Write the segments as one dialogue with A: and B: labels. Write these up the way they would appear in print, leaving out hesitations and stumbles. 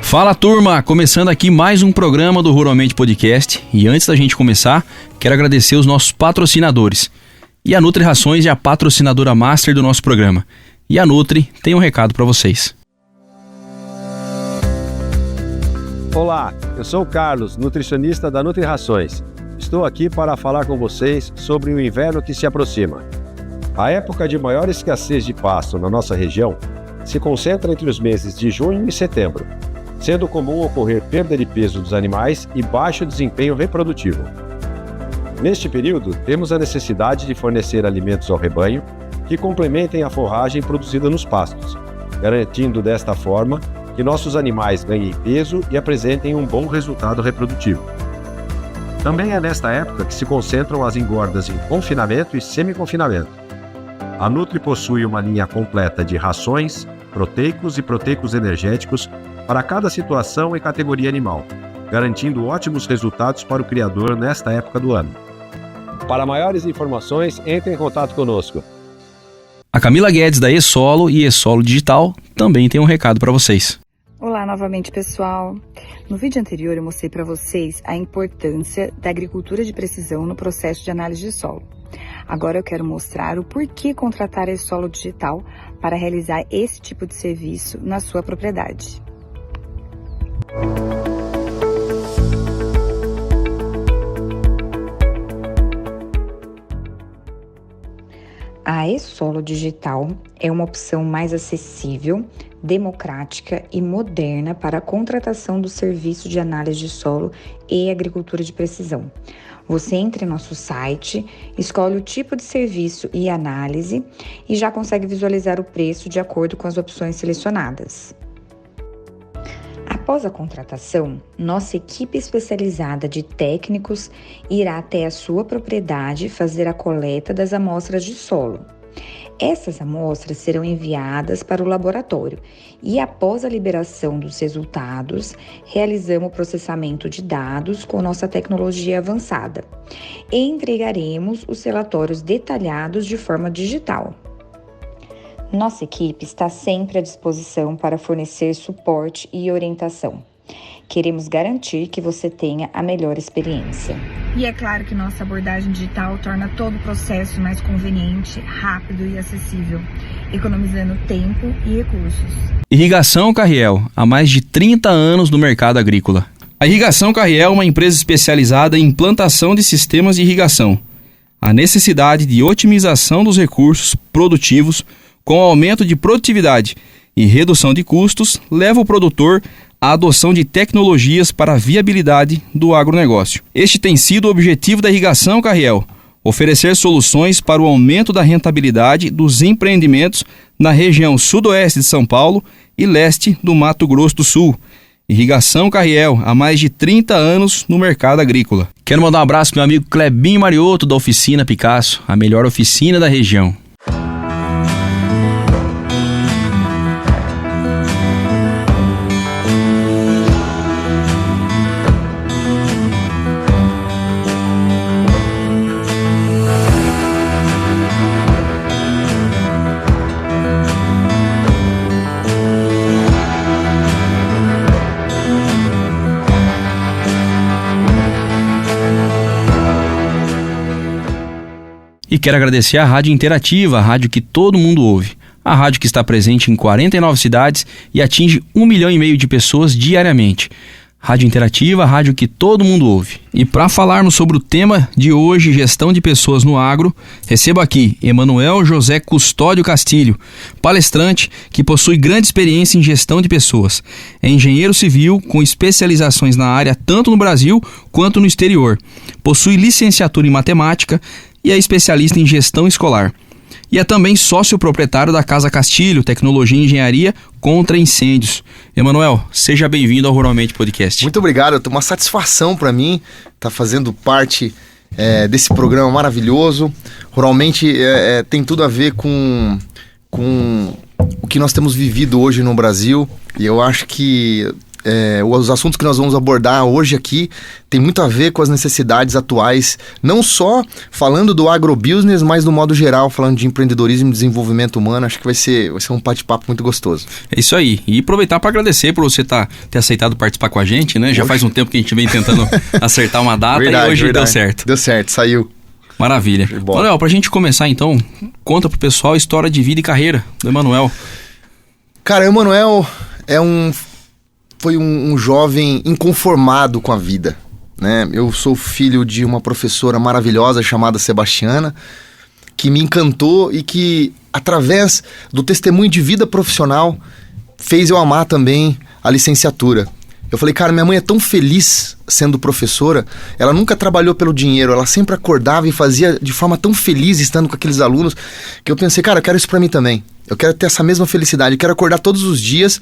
A: Fala turma, começando aqui mais um programa do Ruralmente Podcast e antes da gente começar, quero agradecer os nossos patrocinadores. E a Nutri Rações é a patrocinadora master do nosso programa. E a Nutri tem um recado para vocês.
B: Olá, eu sou o Carlos, nutricionista da Nutri Rações. Estou aqui para falar com vocês sobre o inverno que se aproxima. A época de maior escassez de pasto na nossa região se concentra entre os meses de junho e setembro, sendo comum ocorrer perda de peso dos animais e baixo desempenho reprodutivo. Neste período, temos a necessidade de fornecer alimentos ao rebanho que complementem a forragem produzida nos pastos, garantindo desta forma que nossos animais ganhem peso e apresentem um bom resultado reprodutivo. Também é nesta época que se concentram as engordas em confinamento e semi-confinamento. A Nutri possui uma linha completa de rações, proteicos e proteicos energéticos para cada situação e categoria animal, garantindo ótimos resultados para o criador nesta época do ano. Para maiores informações, entre em contato conosco.
A: A Camila Guedes da E-Solo e E-Solo Digital também tem um recado para vocês.
C: Olá novamente, pessoal. No vídeo anterior eu mostrei para vocês a importância da agricultura de precisão no processo de análise de solo. Agora eu quero mostrar o porquê contratar a E-Solo Digital para realizar esse tipo de serviço na sua propriedade. A E-Solo Digital é uma opção mais acessível, democrática e moderna para a contratação do serviço de análise de solo e agricultura de precisão. Você entra em nosso site, escolhe o tipo de serviço e análise e já consegue visualizar o preço de acordo com as opções selecionadas. Após a contratação, nossa equipe especializada de técnicos irá até a sua propriedade fazer a coleta das amostras de solo. Essas amostras serão enviadas para o laboratório e, após a liberação dos resultados, realizamos o processamento de dados com nossa tecnologia avançada e entregaremos os relatórios detalhados de forma digital. Nossa equipe está sempre à disposição para fornecer suporte e orientação. Queremos garantir que você tenha a melhor experiência. E é claro que nossa abordagem digital torna todo o processo mais conveniente, rápido e acessível, economizando tempo e recursos.
A: Irrigação Carriel, há mais de 30 anos no mercado agrícola. A Irrigação Carriel é uma empresa especializada em implantação de sistemas de irrigação. A necessidade de otimização dos recursos produtivos com aumento de produtividade e redução de custos leva o produtor à adoção de tecnologias para a viabilidade do agronegócio. Este tem sido o objetivo da Irrigação Carriel, oferecer soluções para o aumento da rentabilidade dos empreendimentos na região sudoeste de São Paulo e leste do Mato Grosso do Sul. Irrigação Carriel, há mais de 30 anos no mercado agrícola. Quero mandar um abraço para meu amigo Clebinho Mariotto da Oficina Picasso, a melhor oficina da região. E quero agradecer à Rádio Interativa, a rádio que todo mundo ouve. A rádio que está presente em 49 cidades e atinge 1,5 milhão de pessoas diariamente. Rádio Interativa, a rádio que todo mundo ouve. E para falarmos sobre o tema de hoje, gestão de pessoas no agro, recebo aqui Emanuel José Custódio Castilho, palestrante que possui grande experiência em gestão de pessoas. É engenheiro civil com especializações na área tanto no Brasil quanto no exterior. Possui licenciatura em matemática e é especialista em gestão escolar. E é também sócio proprietário da Casa Castilho, Tecnologia e Engenharia contra Incêndios. Emanuel, seja bem-vindo ao Ruralmente Podcast.
D: Muito obrigado, é uma satisfação para mim estar fazendo parte desse programa maravilhoso. Ruralmente tem tudo a ver com o que nós temos vivido hoje no Brasil, e eu acho que os assuntos que nós vamos abordar hoje aqui tem muito a ver com as necessidades atuais, não só falando do agrobusiness, mas do modo geral, falando de empreendedorismo e desenvolvimento humano. Acho que vai ser um bate-papo muito gostoso.
A: É isso aí. E aproveitar para agradecer por você ter aceitado participar com a gente, né? Já faz um tempo que a gente vem tentando acertar uma data e hoje deu certo.
D: Deu certo, saiu.
A: Maravilha. Manuel, pra gente começar então, conta pro pessoal a história de vida e carreira do Emanuel.
D: Cara, o Emanuel foi um jovem inconformado com a vida, né? Eu sou filho de uma professora maravilhosa chamada Sebastiana, que me encantou e que, através do testemunho de vida profissional, fez eu amar também a licenciatura. Eu falei, cara, minha mãe é tão feliz sendo professora, ela nunca trabalhou pelo dinheiro, ela sempre acordava e fazia de forma tão feliz estando com aqueles alunos, que eu pensei, cara, eu quero isso pra mim também. Eu quero ter essa mesma felicidade, eu quero acordar todos os dias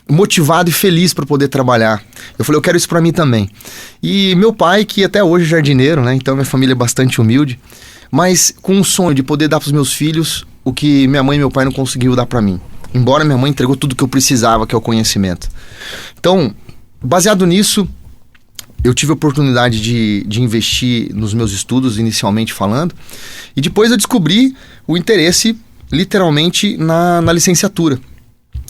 D: motivado e feliz para poder trabalhar. Eu falei, eu quero isso para mim também. E meu pai, que até hoje é jardineiro, né? Então minha família é bastante humilde, mas com um sonho de poder dar para os meus filhos o que minha mãe e meu pai não conseguiram dar para mim. Embora minha mãe entregou tudo que eu precisava, que é o conhecimento. Então, baseado nisso, eu tive a oportunidade de investir nos meus estudos, inicialmente falando, e depois eu descobri o interesse, literalmente, na licenciatura.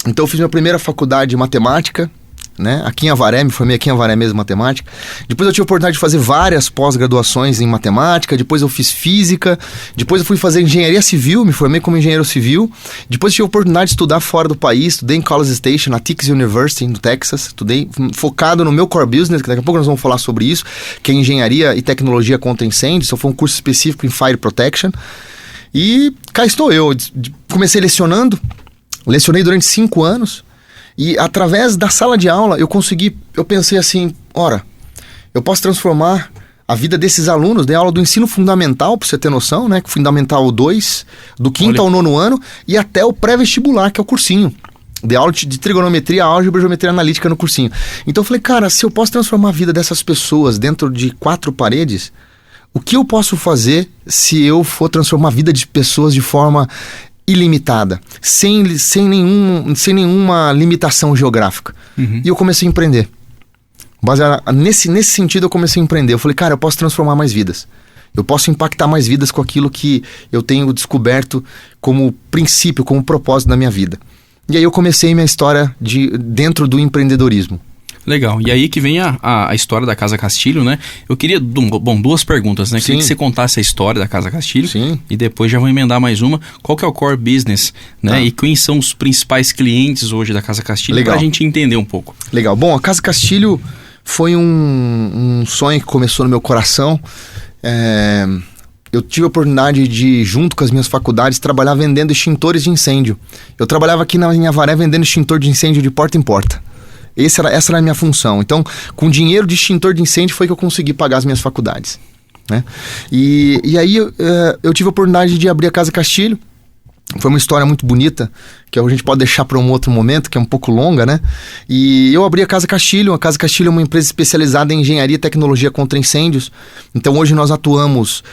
D: Então eu fiz minha primeira faculdade de matemática, né? Aqui em Avaré, me formei aqui em Avaré mesmo, matemática. Depois eu tive a oportunidade de fazer várias pós-graduações em matemática. Depois eu fiz física. Depois eu fui fazer engenharia civil, me formei como engenheiro civil. Depois eu tive a oportunidade de estudar fora do país. Estudei em College Station, na Tix University, no Texas. Estudei focado no meu core business, que daqui a pouco nós vamos falar sobre isso, que é engenharia e tecnologia contra incêndio. Isso foi um curso específico em Fire Protection. E cá estou eu. Comecei lecionei durante 5 anos. E através da sala de aula eu pensei assim, ora, eu posso transformar a vida desses alunos. Dei aula do ensino fundamental, pra você ter noção, né? Fundamental 2, do 5º ao 9º ano, e até o pré-vestibular, que é o cursinho. Dei aula de trigonometria, álgebra e geometria analítica no cursinho. Então eu falei, cara, se eu posso transformar a vida dessas pessoas dentro de 4 paredes, o que eu posso fazer se eu for transformar a vida de pessoas de forma ilimitada, sem nenhuma limitação geográfica. E eu comecei a empreender. Nesse sentido eu comecei a empreender. Eu falei, cara, eu posso transformar mais vidas. Eu posso impactar mais vidas com aquilo que eu tenho descoberto como princípio, como propósito da minha vida. E aí eu comecei minha história dentro do empreendedorismo.
A: Legal. E aí que vem a história da Casa Castilho, né? Eu queria, 2 perguntas, né?
D: Sim.
A: Queria que você contasse a história da Casa Castilho.
D: Sim.
A: E depois já vou emendar mais uma. Qual que é o core business, né? E quem são os principais clientes hoje da Casa Castilho?
D: Legal.
A: Pra gente entender um pouco.
D: Legal. Bom, a Casa Castilho foi um sonho que começou no meu coração. Eu tive a oportunidade de, junto com as minhas faculdades, trabalhar vendendo extintores de incêndio. Eu trabalhava aqui em Avaré vendendo extintor de incêndio de porta em porta. Essa era a minha função. Então, com dinheiro de extintor de incêndio foi que eu consegui pagar as minhas faculdades, né? E aí eu tive a oportunidade de abrir a Casa Castilho. Foi uma história muito bonita, que a gente pode deixar para um outro momento, que é um pouco longa, né? E eu abri a Casa Castilho. A Casa Castilho é uma empresa especializada em engenharia e tecnologia contra incêndios. Então hoje nós atuamos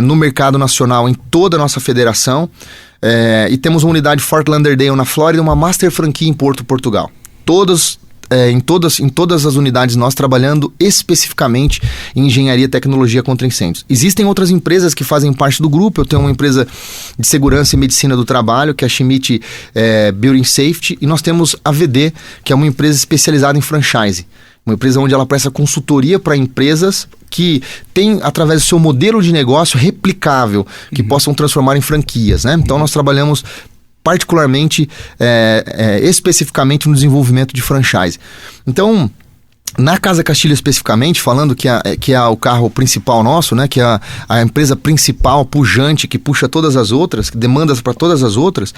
D: no mercado nacional em toda a nossa federação. E temos uma unidade Fort Lauderdale na Flórida e uma master franquia em Porto, Portugal. Em todas as unidades nós trabalhando especificamente em engenharia e tecnologia contra incêndios. Existem outras empresas que fazem parte do grupo. Eu tenho uma empresa de segurança e medicina do trabalho, que é a Schmidt Building Safety, e nós temos a VD, que é uma empresa especializada em franchise. Uma empresa onde ela presta consultoria para empresas que têm, através do seu modelo de negócio replicável, que possam transformar em franquias, né? Então nós trabalhamos particularmente, especificamente no desenvolvimento de franchise. Então, na Casa Castilho especificamente, falando que é o carro principal nosso, né, que é a empresa principal, pujante, que puxa todas as outras, que demanda para todas as outras,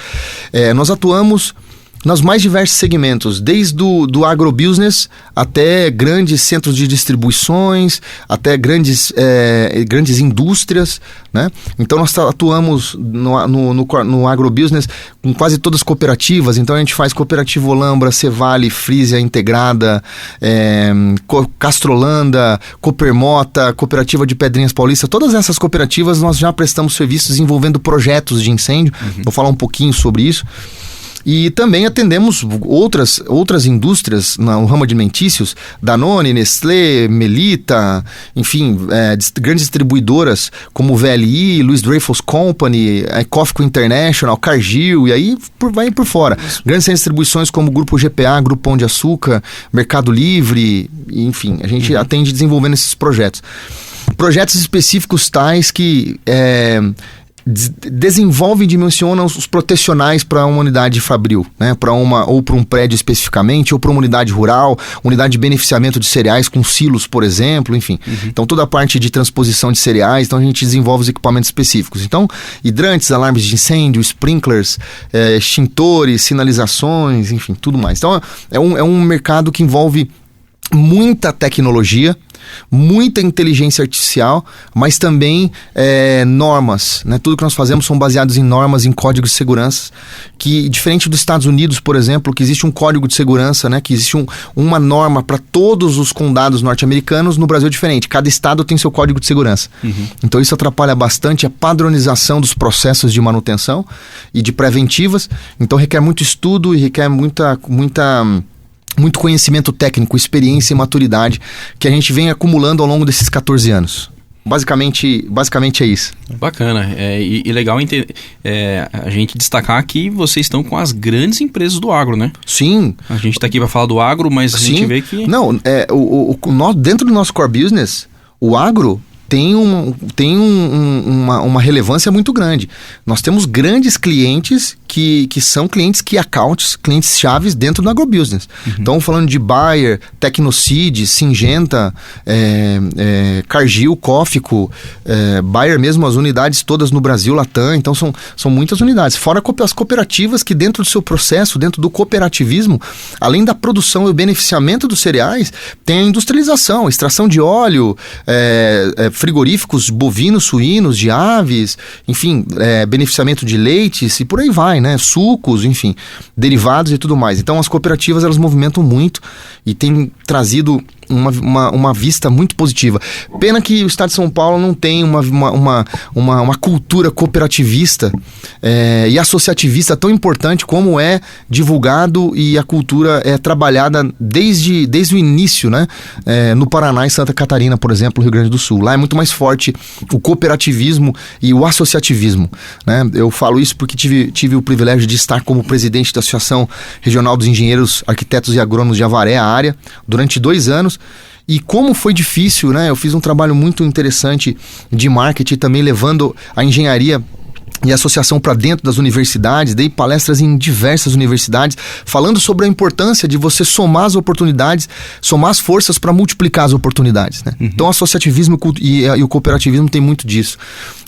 D: nós atuamos nos mais diversos segmentos, desde do agrobusiness até grandes centros de distribuições, até grandes indústrias, né? Então nós atuamos no agrobusiness com quase todas as cooperativas. Então a gente faz Cooperativa Olambra, Cevale, Frisia Integrada, Castrolanda, Coopermota, Cooperativa de Pedrinhas Paulista. Todas essas cooperativas nós já prestamos serviços envolvendo projetos de incêndio. Vou falar um pouquinho sobre isso. E também atendemos outras indústrias no ramo alimentícios, Danone, Nestlé, Melita, enfim, grandes distribuidoras como VLI, Louis Dreyfus Company, Cofco International, Cargill, e aí vai por fora. Grandes distribuições como Grupo GPA, Grupo Pão de Açúcar, Mercado Livre, enfim, a gente atende desenvolvendo esses projetos. Projetos específicos tais que desenvolvem e dimensionam os protecionais para uma unidade fabril, né? Ou para um prédio especificamente, ou para uma unidade rural, unidade de beneficiamento de cereais com silos, por exemplo, enfim. Então toda a parte de transposição de cereais, então a gente desenvolve os equipamentos específicos. Então, hidrantes, alarmes de incêndio, sprinklers, extintores, sinalizações, enfim, tudo mais. Então é um mercado que envolve muita tecnologia, muita inteligência artificial, mas também normas, né? Tudo que nós fazemos são baseados em normas, em códigos de segurança, que diferente dos Estados Unidos, por exemplo, que existe um código de segurança, né? Que existe uma norma para todos os condados norte-americanos. No Brasil é diferente, cada estado tem seu código de segurança. Então isso atrapalha bastante a padronização dos processos de manutenção e de preventivas. Então requer muito estudo e requer muito conhecimento técnico, experiência e maturidade que a gente vem acumulando ao longo desses 14 anos. Basicamente é isso.
A: Bacana. E legal a gente destacar que vocês estão com as grandes empresas do agro, né?
D: Sim.
A: A gente está aqui para falar do agro, mas a gente vê que...
D: Não, dentro do nosso core business, o agro tem uma relevância muito grande. Nós temos grandes clientes que são clientes key accounts, clientes chaves dentro do agrobusiness. Então, falando de Bayer, Tecnocid, Syngenta, Cargill, Cofco, Bayer mesmo, as unidades todas no Brasil, Latam. Então, são muitas unidades. Fora as cooperativas que dentro do seu processo, dentro do cooperativismo, além da produção e o beneficiamento dos cereais, tem a industrialização, extração de óleo, frigoríficos bovinos, suínos, de aves, enfim, beneficiamento de leites e por aí vai, né? Sucos, enfim, derivados e tudo mais. Então as cooperativas elas movimentam muito e têm trazido uma vista muito positiva. Pena que o estado de São Paulo não tem uma cultura cooperativista e associativista tão importante como é divulgado e a cultura é trabalhada desde o início, né? No Paraná e Santa Catarina, por exemplo, no Rio Grande do Sul. Lá é muito mais forte o cooperativismo e o associativismo, né? Eu falo isso porque tive o privilégio de estar como presidente da Associação Regional dos Engenheiros, Arquitetos e Agrônomos de Avaré, a área, durante 2 anos. E como foi difícil, né? Eu fiz um trabalho muito interessante de marketing, também levando a engenharia e a associação para dentro das universidades. Dei palestras em diversas universidades, falando sobre a importância de você somar as oportunidades, somar as forças para multiplicar as oportunidades, né? Então, o associativismo e o cooperativismo tem muito disso.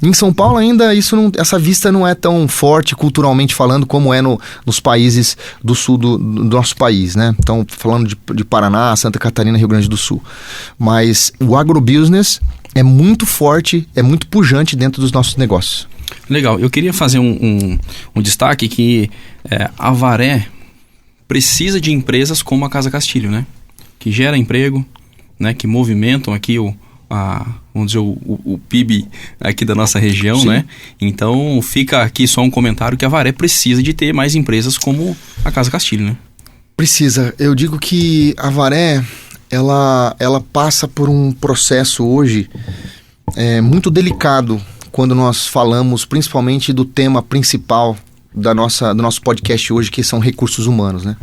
D: Em São Paulo ainda essa vista não é tão forte culturalmente falando como é nos países do sul do nosso país, né? Então, falando de Paraná, Santa Catarina, Rio Grande do Sul. Mas o agrobusiness é muito forte, é muito pujante dentro dos nossos negócios.
A: Legal, eu queria fazer um destaque que Avaré precisa de empresas como a Casa Castilho, né? Que gera emprego, né? Que movimentam aqui vamos dizer, o PIB aqui da nossa região, sim, né? Então fica aqui só um comentário que Avaré precisa de ter mais empresas como a Casa Castilho, né?
D: Precisa. Eu digo que Avaré, ela passa por um processo hoje muito delicado quando nós falamos principalmente do tema principal do nosso podcast hoje, que são recursos humanos, né?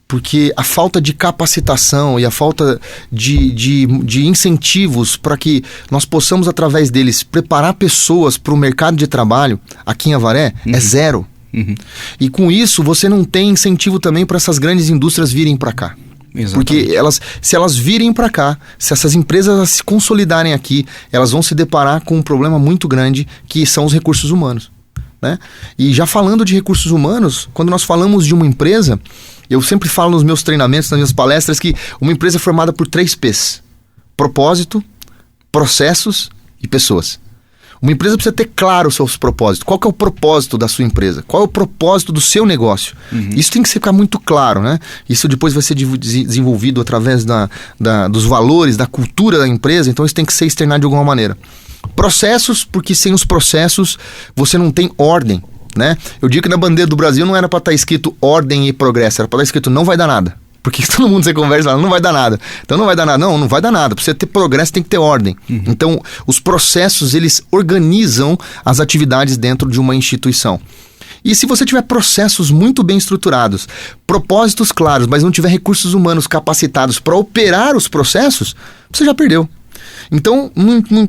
D: Porque a falta de capacitação e a falta de incentivos para que nós possamos, através deles, preparar pessoas para o mercado de trabalho aqui em Avaré é zero. E com isso, você não tem incentivo também para essas grandes indústrias virem para cá. Exatamente. Porque se elas virem para cá, se essas empresas se consolidarem aqui, elas vão se deparar com um problema muito grande, que são os recursos humanos, né? E já falando de recursos humanos, quando nós falamos de uma empresa, eu sempre falo nos meus treinamentos, nas minhas palestras, que uma empresa é formada por 3 P's: propósito, processos e pessoas. Uma empresa precisa ter claro os seus propósitos. Qual que é o propósito da sua empresa? Qual é o propósito do seu negócio? Isso tem que ficar muito claro, né? Isso depois vai ser desenvolvido através dos valores, da cultura da empresa. Então isso tem que ser externado de alguma maneira. Processos, porque sem os processos você não tem ordem. né? Eu digo que na bandeira do Brasil não era para estar escrito ordem e progresso, era para estar escrito não vai dar nada. Porque todo mundo você conversa lá, não vai dar nada. Então não vai dar nada. Não vai dar nada. Para você ter progresso tem que ter ordem. Então os processos, eles organizam as atividades dentro de uma instituição. E se você tiver processos muito bem estruturados, propósitos claros, mas não tiver recursos humanos capacitados para operar os processos, você já perdeu. Então,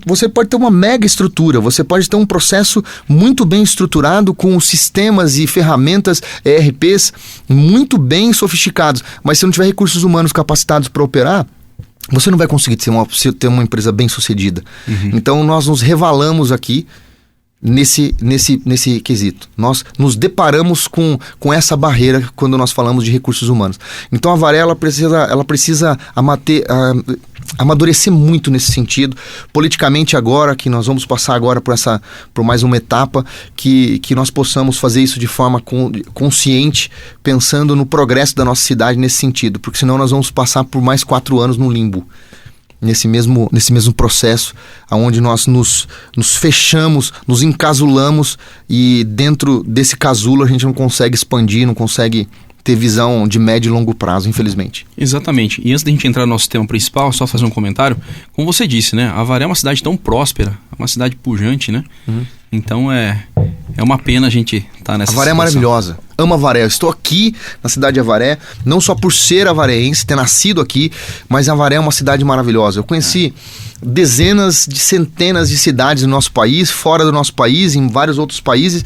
D: você pode ter uma mega estrutura, você pode ter um processo muito bem estruturado com sistemas e ferramentas, ERPs, muito bem sofisticados, mas se não tiver recursos humanos capacitados para operar, você não vai conseguir ter uma empresa bem sucedida. Então, nós nos revalamos aqui nesse quesito. Nós nos deparamos com essa barreira quando nós falamos de recursos humanos. Então, a Avaré, ela precisa amadurecer muito nesse sentido. Politicamente agora, que nós vamos passar agora por mais uma etapa, que nós possamos fazer isso de forma consciente, pensando no progresso da nossa cidade nesse sentido, porque senão nós vamos passar por mais 4 anos no limbo, nesse mesmo processo, onde nós nos fechamos, nos encasulamos, e dentro desse casulo a gente não consegue expandir, não consegue ter visão de médio e longo prazo, infelizmente.
A: Exatamente. E antes da gente entrar no nosso tema principal, só fazer um comentário. Como você disse, né? Avaré é uma cidade tão próspera, uma cidade pujante, né? Então é uma pena a gente estar nessa
D: Avaré situação. É maravilhosa. Amo Avaré. Eu estou aqui na cidade de Avaré, não só por ser avaréense, ter nascido aqui, mas Avaré é uma cidade maravilhosa. Eu conheci dezenas de centenas de cidades no nosso país, fora do nosso país, em vários outros países,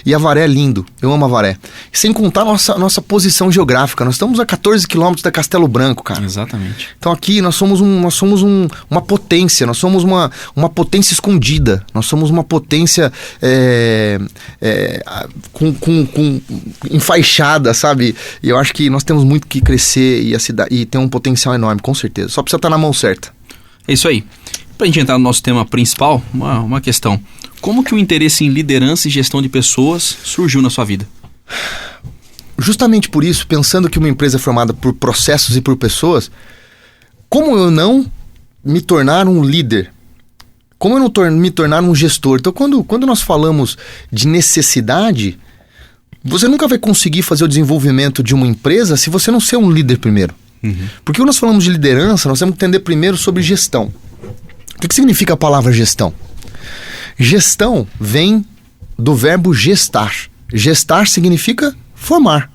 D: e Avaré é lindo. Eu amo Avaré. Sem contar nossa posição geográfica. Nós estamos a 14 quilômetros da Castelo Branco, cara.
A: Exatamente.
D: Então aqui nós somos uma potência, nós somos uma potência escondida, nós somos uma potência enfaixada, sabe? E eu acho que nós temos muito que crescer e tem um potencial enorme, com certeza. Só precisa estar na mão certa.
A: É isso aí. Pra gente entrar no nosso tema principal, uma questão. Como que o interesse em liderança e gestão de pessoas surgiu na sua vida?
D: Justamente por isso, pensando que uma empresa é formada por processos e por pessoas, como eu não me tornar um líder? Como eu não me tornar um gestor? Então, quando nós falamos de necessidade, você nunca vai conseguir fazer o desenvolvimento de uma empresa se você não ser um líder primeiro. Porque quando nós falamos de liderança, nós temos que entender primeiro sobre gestão. O que significa a palavra gestão? Gestão vem do verbo gestar. Gestar significa formar.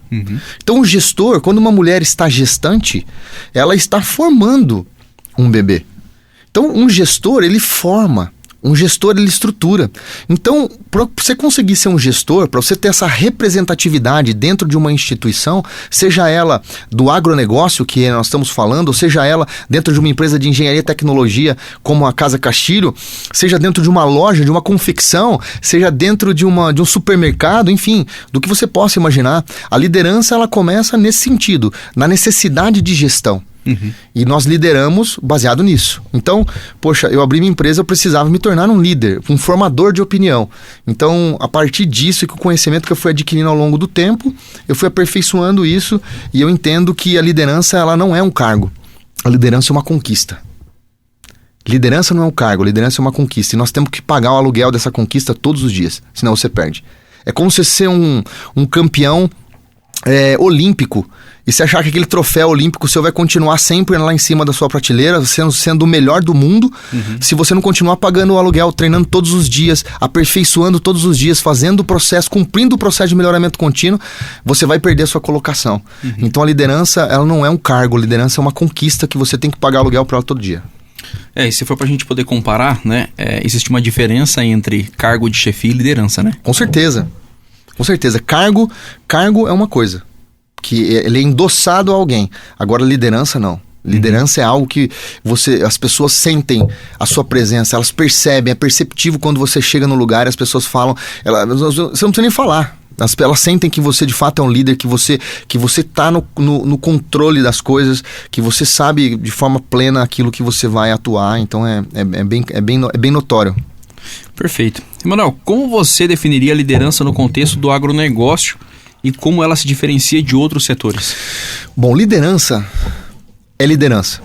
D: Então o gestor, quando uma mulher está gestante, ela está formando um bebê. Então um gestor, ele forma. Um gestor, ele estrutura. Então, para você conseguir ser um gestor, para você ter essa representatividade dentro de uma instituição, seja ela do agronegócio, que nós estamos falando, ou seja ela dentro de uma empresa de engenharia e tecnologia, como a Casa Castilho, seja dentro de uma loja, de uma confecção, seja dentro de um supermercado, enfim, do que você possa imaginar, a liderança, ela começa nesse sentido, na necessidade de gestão. E nós lideramos baseado nisso. Então, poxa, eu abri minha empresa, eu precisava me tornar um líder, um formador de opinião. Então, a partir disso e com o conhecimento que eu fui adquirindo ao longo do tempo, eu fui aperfeiçoando isso, e eu entendo que a liderança, ela não é um cargo. A liderança é uma conquista. Liderança não é um cargo, liderança é uma conquista. E nós temos que pagar o aluguel dessa conquista todos os dias, senão você perde. É como você ser um campeão olímpico, e você achar que aquele troféu olímpico seu vai continuar sempre lá em cima da sua prateleira, sendo o melhor do mundo, se você não continuar pagando o aluguel, treinando todos os dias, aperfeiçoando todos os dias, fazendo o processo, cumprindo o processo de melhoramento contínuo, você vai perder a sua colocação. Então a liderança, ela não é um cargo, a liderança é uma conquista que você tem que pagar aluguel para ela todo dia.
A: E se for pra gente poder comparar, né, existe uma diferença entre cargo de chefia e liderança, né?
D: Com certeza. Com certeza. Cargo é uma coisa, que ele é endossado a alguém. Agora, liderança não. Liderança é algo que as pessoas sentem a sua presença, elas percebem, é perceptível quando você chega no lugar e as pessoas falam, você não precisa nem falar. Elas sentem que você de fato é um líder, que você está no controle das coisas, que você sabe de forma plena aquilo que você vai atuar. Então é bem notório.
A: Perfeito. Emanuel, como você definiria a liderança no contexto do agronegócio e como ela se diferencia de outros setores?
D: Bom, liderança é liderança.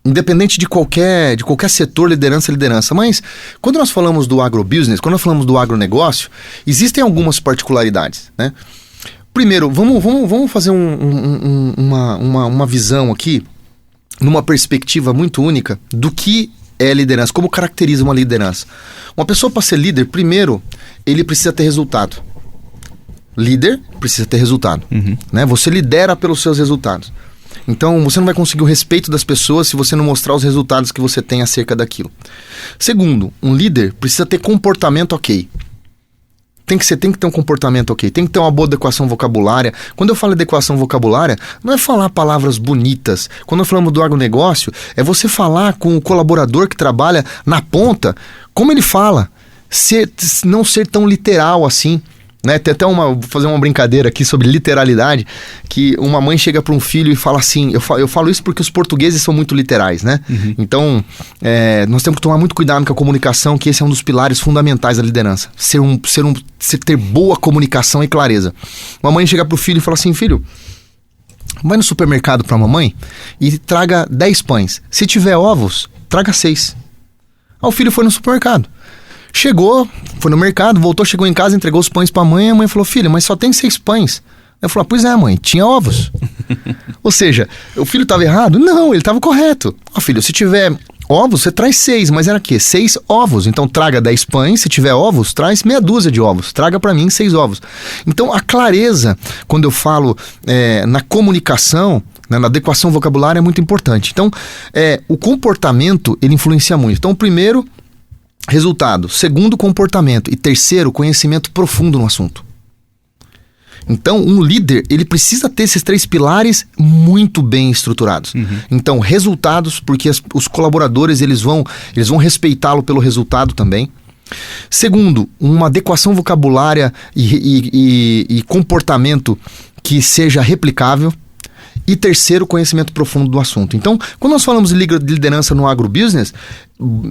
D: independente de qualquer setor, liderança. Mas quando nós falamos do agrobusiness, quando nós falamos do agronegócio, existem algumas particularidades, né? Primeiro, vamos fazer uma visão aqui, numa perspectiva muito única, do que é liderança, como caracteriza uma liderança. Uma pessoa, para ser líder, primeiro, ele precisa ter resultado. Líder precisa ter resultado, né? Você lidera pelos seus resultados. Então, você não vai conseguir o respeito das pessoas se você não mostrar os resultados que você tem acerca daquilo. Segundo, um líder precisa ter comportamento ok. Tem que ter um comportamento ok, tem que ter uma boa adequação vocabulária. Quando eu falo adequação vocabulária, não é falar palavras bonitas. Quando nós falamos do agronegócio, é você falar com o colaborador que trabalha na ponta, como ele fala, não ser tão literal assim. Né? Tem até vou fazer uma brincadeira aqui sobre literalidade, que uma mãe chega para um filho e fala assim, eu falo isso porque os portugueses são muito literais, né? Então, nós temos que tomar muito cuidado com a comunicação, que esse é um dos pilares fundamentais da liderança. Ter boa comunicação e clareza. Uma mãe chega para o filho e fala assim, filho, vai no supermercado para a mamãe e traga 10 pães. Se tiver ovos, traga 6. Aí o filho foi no supermercado. Chegou, foi no mercado, voltou, chegou em casa, entregou os pães pra mãe. A mãe falou, filho, mas só tem 6 pães. Ela falou, pois é, mãe, tinha ovos. Ou seja, o filho estava errado? Não, ele estava correto. Filho, se tiver ovos, você traz 6, mas era o quê? 6 ovos. Então traga 10 pães, se tiver ovos, traz meia dúzia de ovos. Traga para mim 6 ovos. Então a clareza, quando eu falo na comunicação, na adequação vocabulária, é muito importante. Então, o comportamento, ele influencia muito. Então, primeiro, resultado. Segundo, comportamento. E terceiro, conhecimento profundo no assunto. Então, um líder, ele precisa ter esses 3 pilares muito bem estruturados. Então, resultados, porque os colaboradores, eles vão respeitá-lo pelo resultado também. Segundo, uma adequação vocabulária e comportamento que seja replicável. E terceiro, conhecimento profundo do assunto. Então, quando nós falamos de liderança no agrobusiness,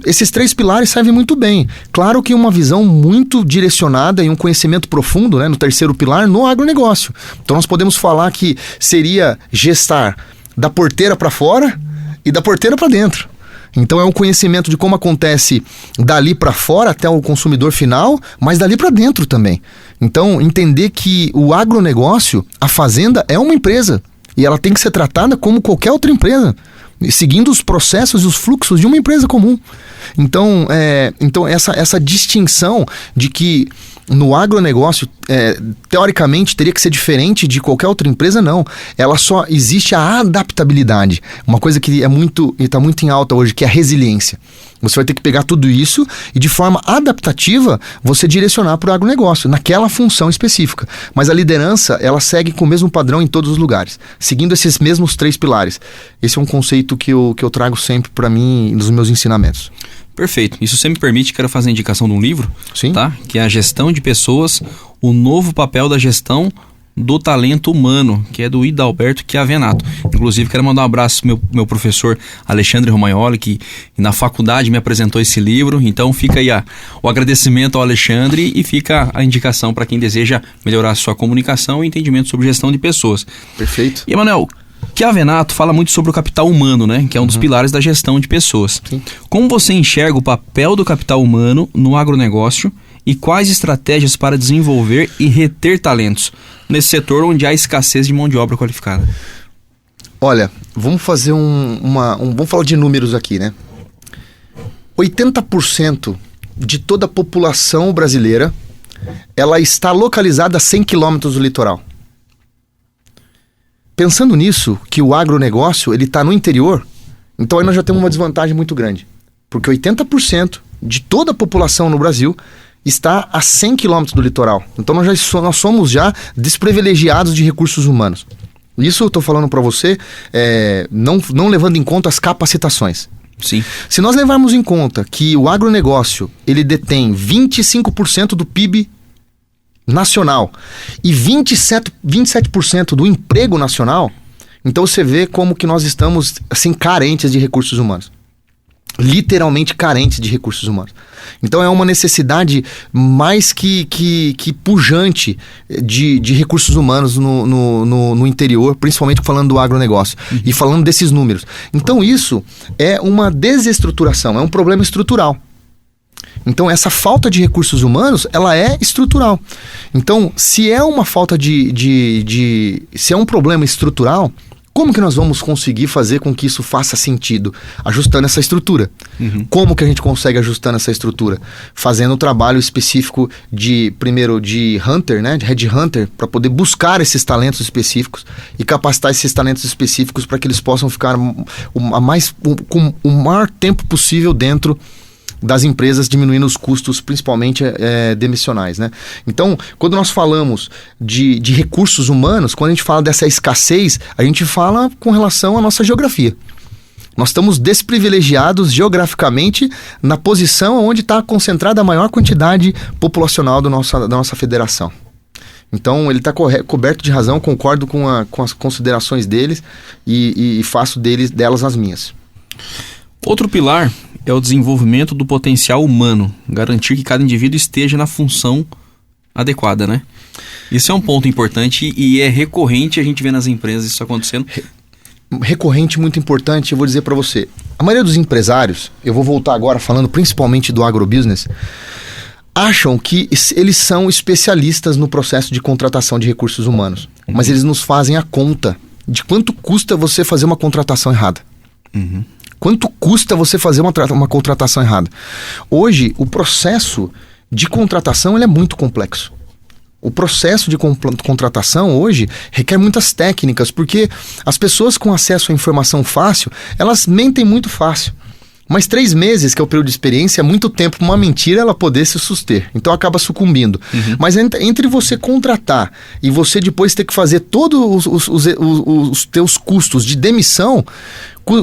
D: esses 3 pilares servem muito bem. Claro que uma visão muito direcionada e um conhecimento profundo, né, no terceiro pilar, no agronegócio. Então, nós podemos falar que seria gestar da porteira para fora e da porteira para dentro. Então, é um conhecimento de como acontece dali para fora até o consumidor final, mas dali para dentro também. Então, entender que o agronegócio, a fazenda, é uma empresa. E ela tem que ser tratada como qualquer outra empresa, seguindo os processos e os fluxos de uma empresa comum. Então essa distinção de que no agronegócio, teoricamente, teria que ser diferente de qualquer outra empresa, não. Ela só existe a adaptabilidade. Uma coisa que está muito em alta hoje, que é a resiliência. Você vai ter que pegar tudo isso e, de forma adaptativa, você direcionar para o agronegócio, naquela função específica. Mas a liderança, ela segue com o mesmo padrão em todos os lugares, seguindo esses mesmos 3 pilares. Esse é um conceito que eu trago sempre para mim nos meus ensinamentos.
A: Perfeito. Isso sempre me permite, quero fazer a indicação de um livro,
D: Sim.
A: Tá? Que é a Gestão de Pessoas, o novo papel da gestão do talento humano, que é do Hidalberto Chiavenato. Inclusive, quero mandar um abraço pro meu professor Alexandre Romagnoli, que na faculdade me apresentou esse livro. Então fica aí o agradecimento ao Alexandre e fica a indicação para quem deseja melhorar a sua comunicação e entendimento sobre gestão de pessoas.
D: Perfeito.
A: E, Emanuel, Chiavenato fala muito sobre o capital humano, né? Que é um dos pilares da gestão de pessoas.
D: Sim.
A: Como você enxerga o papel do capital humano no agronegócio e quais estratégias para desenvolver e reter talentos nesse setor onde há escassez de mão de obra qualificada?
D: Olha, vamos fazer vamos falar de números aqui, né? 80% de toda a população brasileira, ela está localizada a 100 quilômetros do litoral. Pensando nisso, que o agronegócio, ele está no interior, então aí nós já temos uma desvantagem muito grande. Porque 80% de toda a população no Brasil está a 100 quilômetros do litoral. Então nós somos já desprivilegiados de recursos humanos. Isso eu estou falando para você, não levando em conta as capacitações.
A: Sim.
D: Se nós levarmos em conta que o agronegócio, ele detém 25% do PIB nacional e 27% do emprego nacional, então você vê como que nós estamos assim, carentes de recursos humanos. literalmente carentes de recursos humanos. Então é uma necessidade mais que pujante de recursos humanos no interior, principalmente falando do agronegócio e falando desses números. Então isso é uma desestruturação, é um problema estrutural. Então essa falta de recursos humanos, ela é estrutural. Então se é uma falta se é um problema estrutural, como que nós vamos conseguir fazer com que isso faça sentido? Ajustando essa estrutura. Como que a gente consegue ajustando essa estrutura? Fazendo um trabalho específico primeiro de hunter, né? De headhunter, para poder buscar esses talentos específicos e capacitar esses talentos específicos para que eles possam ficar com o maior tempo possível dentro das empresas, diminuindo os custos, principalmente demissionais, né? Então, quando nós falamos de recursos humanos, quando a gente fala dessa escassez, a gente fala com relação à nossa geografia. Nós estamos desprivilegiados geograficamente na posição onde está concentrada a maior quantidade populacional da nossa federação. Então, ele está coberto de razão, concordo com as considerações deles e faço delas as minhas.
A: Outro pilar é o desenvolvimento do potencial humano, garantir que cada indivíduo esteja na função adequada, né? Isso é um ponto importante e é recorrente a gente ver nas empresas isso acontecendo.
D: Recorrente, muito importante, eu vou dizer para você. A maioria dos empresários, eu vou voltar agora falando principalmente do agrobusiness, acham que eles são especialistas no processo de contratação de recursos humanos, mas eles nos fazem a conta de quanto custa você fazer uma contratação errada. Quanto custa você fazer uma contratação errada? Hoje, o processo de contratação ele é muito complexo. O processo de contratação hoje requer muitas técnicas, porque as pessoas com acesso à informação fácil, elas mentem muito fácil. Mas 3 meses, que é o período de experiência, é muito tempo para uma mentira ela poder se suster. Então acaba sucumbindo. Mas entre você contratar e você depois ter que fazer todos os teus custos de demissão,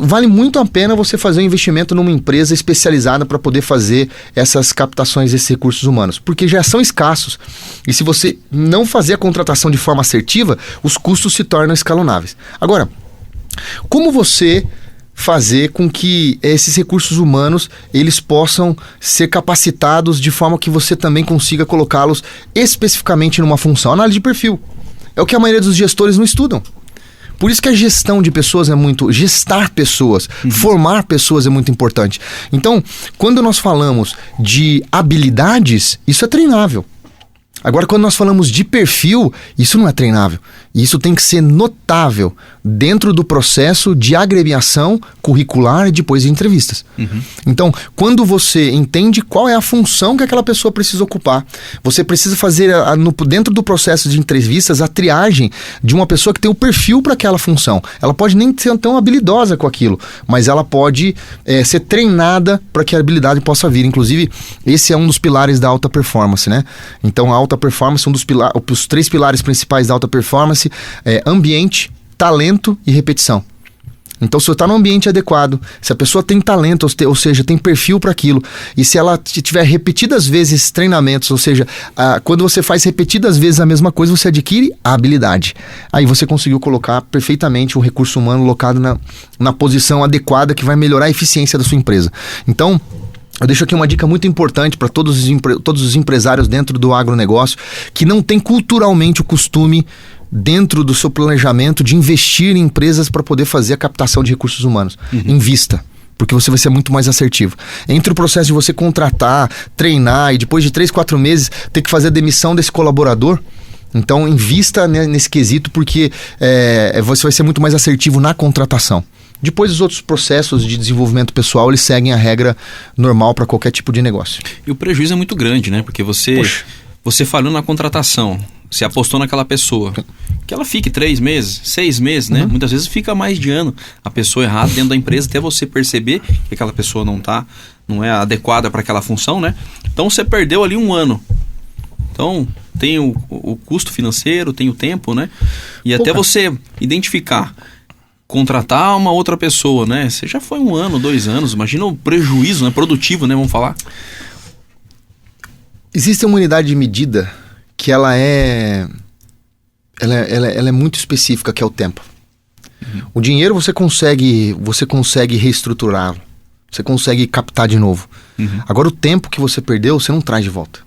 D: vale muito a pena você fazer um investimento numa empresa especializada para poder fazer essas captações desses recursos humanos. Porque já são escassos. E se você não fazer a contratação de forma assertiva, os custos se tornam escalonáveis. Agora, como você fazer com que esses recursos humanos eles possam ser capacitados de forma que você também consiga colocá-los especificamente numa função? Análise de perfil. É o que a maioria dos gestores não estudam. Por isso que a gestão de pessoas gestar pessoas, formar pessoas é muito importante. Então, quando nós falamos de habilidades, isso é treinável. Agora, quando nós falamos de perfil, isso não é treinável. Isso tem que ser notável dentro do processo de agremiação curricular e depois de entrevistas. Então, quando você entende qual é a função que aquela pessoa precisa ocupar, você precisa fazer dentro do processo de entrevistas a triagem de uma pessoa que tem o perfil para aquela função. Ela pode nem ser tão habilidosa com aquilo, mas ela pode ser treinada para que a habilidade possa vir. Inclusive, esse é um dos pilares da alta performance, né? Então, a alta performance, os 3 pilares principais da alta performance é ambiente, talento e repetição. Então, se você está no ambiente adequado, se a pessoa tem talento, ou seja, tem perfil para aquilo, e se ela tiver repetidas vezes treinamentos, ou seja, quando você faz repetidas vezes a mesma coisa, você adquire a habilidade. Aí você conseguiu colocar perfeitamente o recurso humano locado na posição adequada que vai melhorar a eficiência da sua empresa. Então, eu deixo aqui uma dica muito importante para todos os empresários dentro do agronegócio que não tem culturalmente o costume dentro do seu planejamento de investir em empresas para poder fazer a captação de recursos humanos. Invista, porque você vai ser muito mais assertivo. Entre o processo de você contratar, treinar e depois de 3, 4 meses ter que fazer a demissão desse colaborador, então invista nesse quesito, porque você vai ser muito mais assertivo na contratação. Depois os outros processos de desenvolvimento pessoal, eles seguem a regra normal para qualquer tipo de negócio.
A: E o prejuízo é muito grande, né? Porque você falhou na contratação, você apostou naquela pessoa, que ela fique 3 meses, 6 meses, né? Muitas vezes fica mais de ano a pessoa errada dentro da empresa, até você perceber que aquela pessoa não é adequada para aquela função, né? Então você perdeu ali 1 ano. Então tem o custo financeiro, tem o tempo, né? E até você identificar, contratar uma outra pessoa, né? Você já foi 1 ano, 2 anos, imagina o prejuízo, né? Produtivo, né? Vamos falar.
D: Existe uma unidade de medida que ela é muito específica, que é o tempo. O dinheiro você consegue reestruturá-lo. Você consegue captar de novo. Agora, o tempo que você perdeu, você não traz de volta.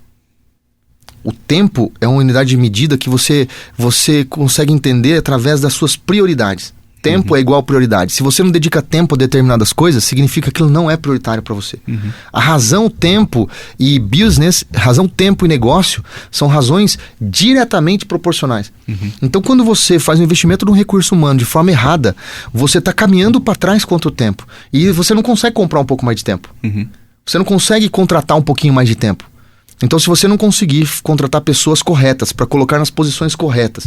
D: O tempo é uma unidade de medida que você consegue entender através das suas prioridades. Tempo é igual a prioridade. Se você não dedica tempo a determinadas coisas, significa que aquilo não é prioritário para você. A razão, tempo e business, razão, tempo e negócio são razões diretamente proporcionais. Então, quando você faz um investimento num recurso humano de forma errada, você está caminhando para trás contra o tempo. E você não consegue comprar um pouco mais de tempo. Você não consegue contratar um pouquinho mais de tempo. Então, se você não conseguir contratar pessoas corretas para colocar nas posições corretas,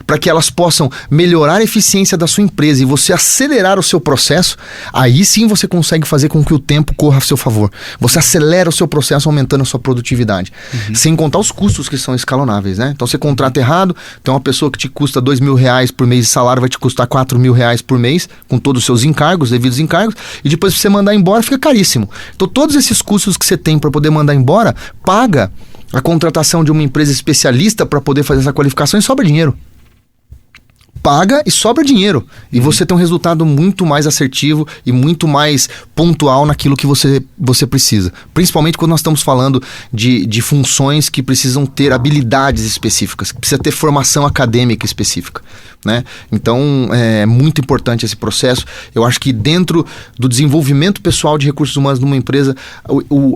D: para que elas possam melhorar a eficiência da sua empresa e você acelerar o seu processo, aí sim você consegue fazer com que o tempo corra a seu favor. Você acelera o seu processo aumentando a sua produtividade. Sem contar os custos que são escalonáveis, né? Então você contrata errado, então uma pessoa que te custa R$2.000 por mês de salário vai te custar R$4.000 por mês, com todos os seus encargos, devidos encargos, e depois pra você mandar embora fica caríssimo. Então todos esses custos que você tem para poder mandar embora, paga a contratação de uma empresa especialista para poder fazer essa qualificação e sobra dinheiro. Paga e sobra dinheiro. E você tem um resultado muito mais assertivo e muito mais pontual naquilo que você precisa. Principalmente quando nós estamos falando de funções que precisam ter habilidades específicas, que precisa ter formação acadêmica específica, né? Então, é muito importante esse processo. Eu acho que dentro do desenvolvimento pessoal de recursos humanos numa empresa,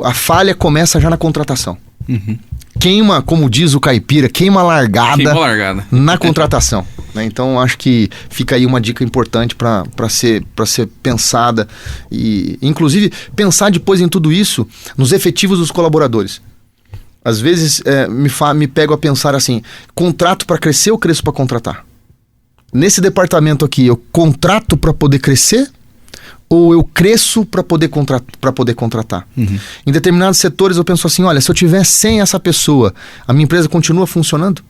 D: a falha começa já na contratação. Queima, como diz o caipira, queima a largada na contratação, né? Então acho que fica aí uma dica importante para ser pensada e inclusive pensar depois em tudo isso nos efetivos dos colaboradores. Às vezes me pego a pensar assim: contrato para crescer ou cresço para contratar? Nesse departamento aqui, eu contrato para poder crescer ou eu cresço para poder contratar? Em determinados setores eu penso assim: olha, se eu tiver sem essa pessoa, a minha empresa continua funcionando?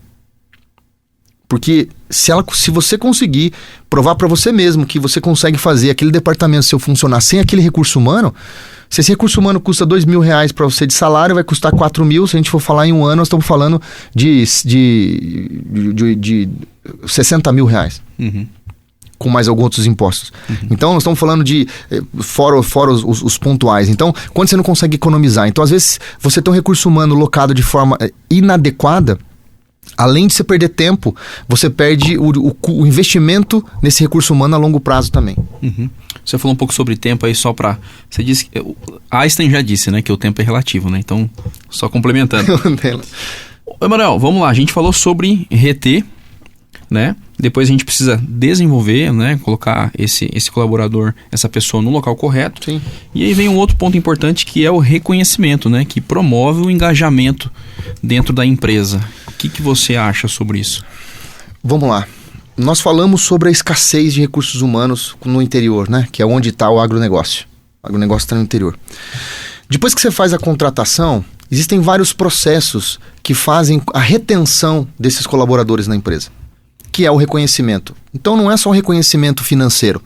D: Porque se você conseguir provar para você mesmo que você consegue fazer aquele departamento seu funcionar sem aquele recurso humano, se esse recurso humano custa R$2.000 para você de salário, vai custar R$4.000. Se a gente for falar em um ano, nós estamos falando de R$60.000. Com mais alguns outros impostos. Então, nós estamos falando de fora os pontuais. Então, quando você não consegue economizar, então às vezes você tem um recurso humano locado de forma inadequada, além de você perder tempo, você perde o investimento nesse recurso humano a longo prazo também.
A: Você falou um pouco sobre tempo aí, só para... Você disse... Einstein já disse, né, que o tempo é relativo, né? Então, só complementando. Emanuel, vamos lá. A gente falou sobre reter, né? Depois a gente precisa desenvolver, né? Colocar esse colaborador, essa pessoa no local correto.
D: Sim.
A: E aí vem um outro ponto importante, que é o reconhecimento, né? Que promove o engajamento dentro da empresa. O que você acha sobre isso?
D: Vamos lá. Nós falamos sobre a escassez de recursos humanos no interior, né? Que é onde está o agronegócio. O agronegócio está no interior. Depois que você faz a contratação, existem vários processos que fazem a retenção desses colaboradores na empresa, que é o reconhecimento. Então não é só o reconhecimento financeiro.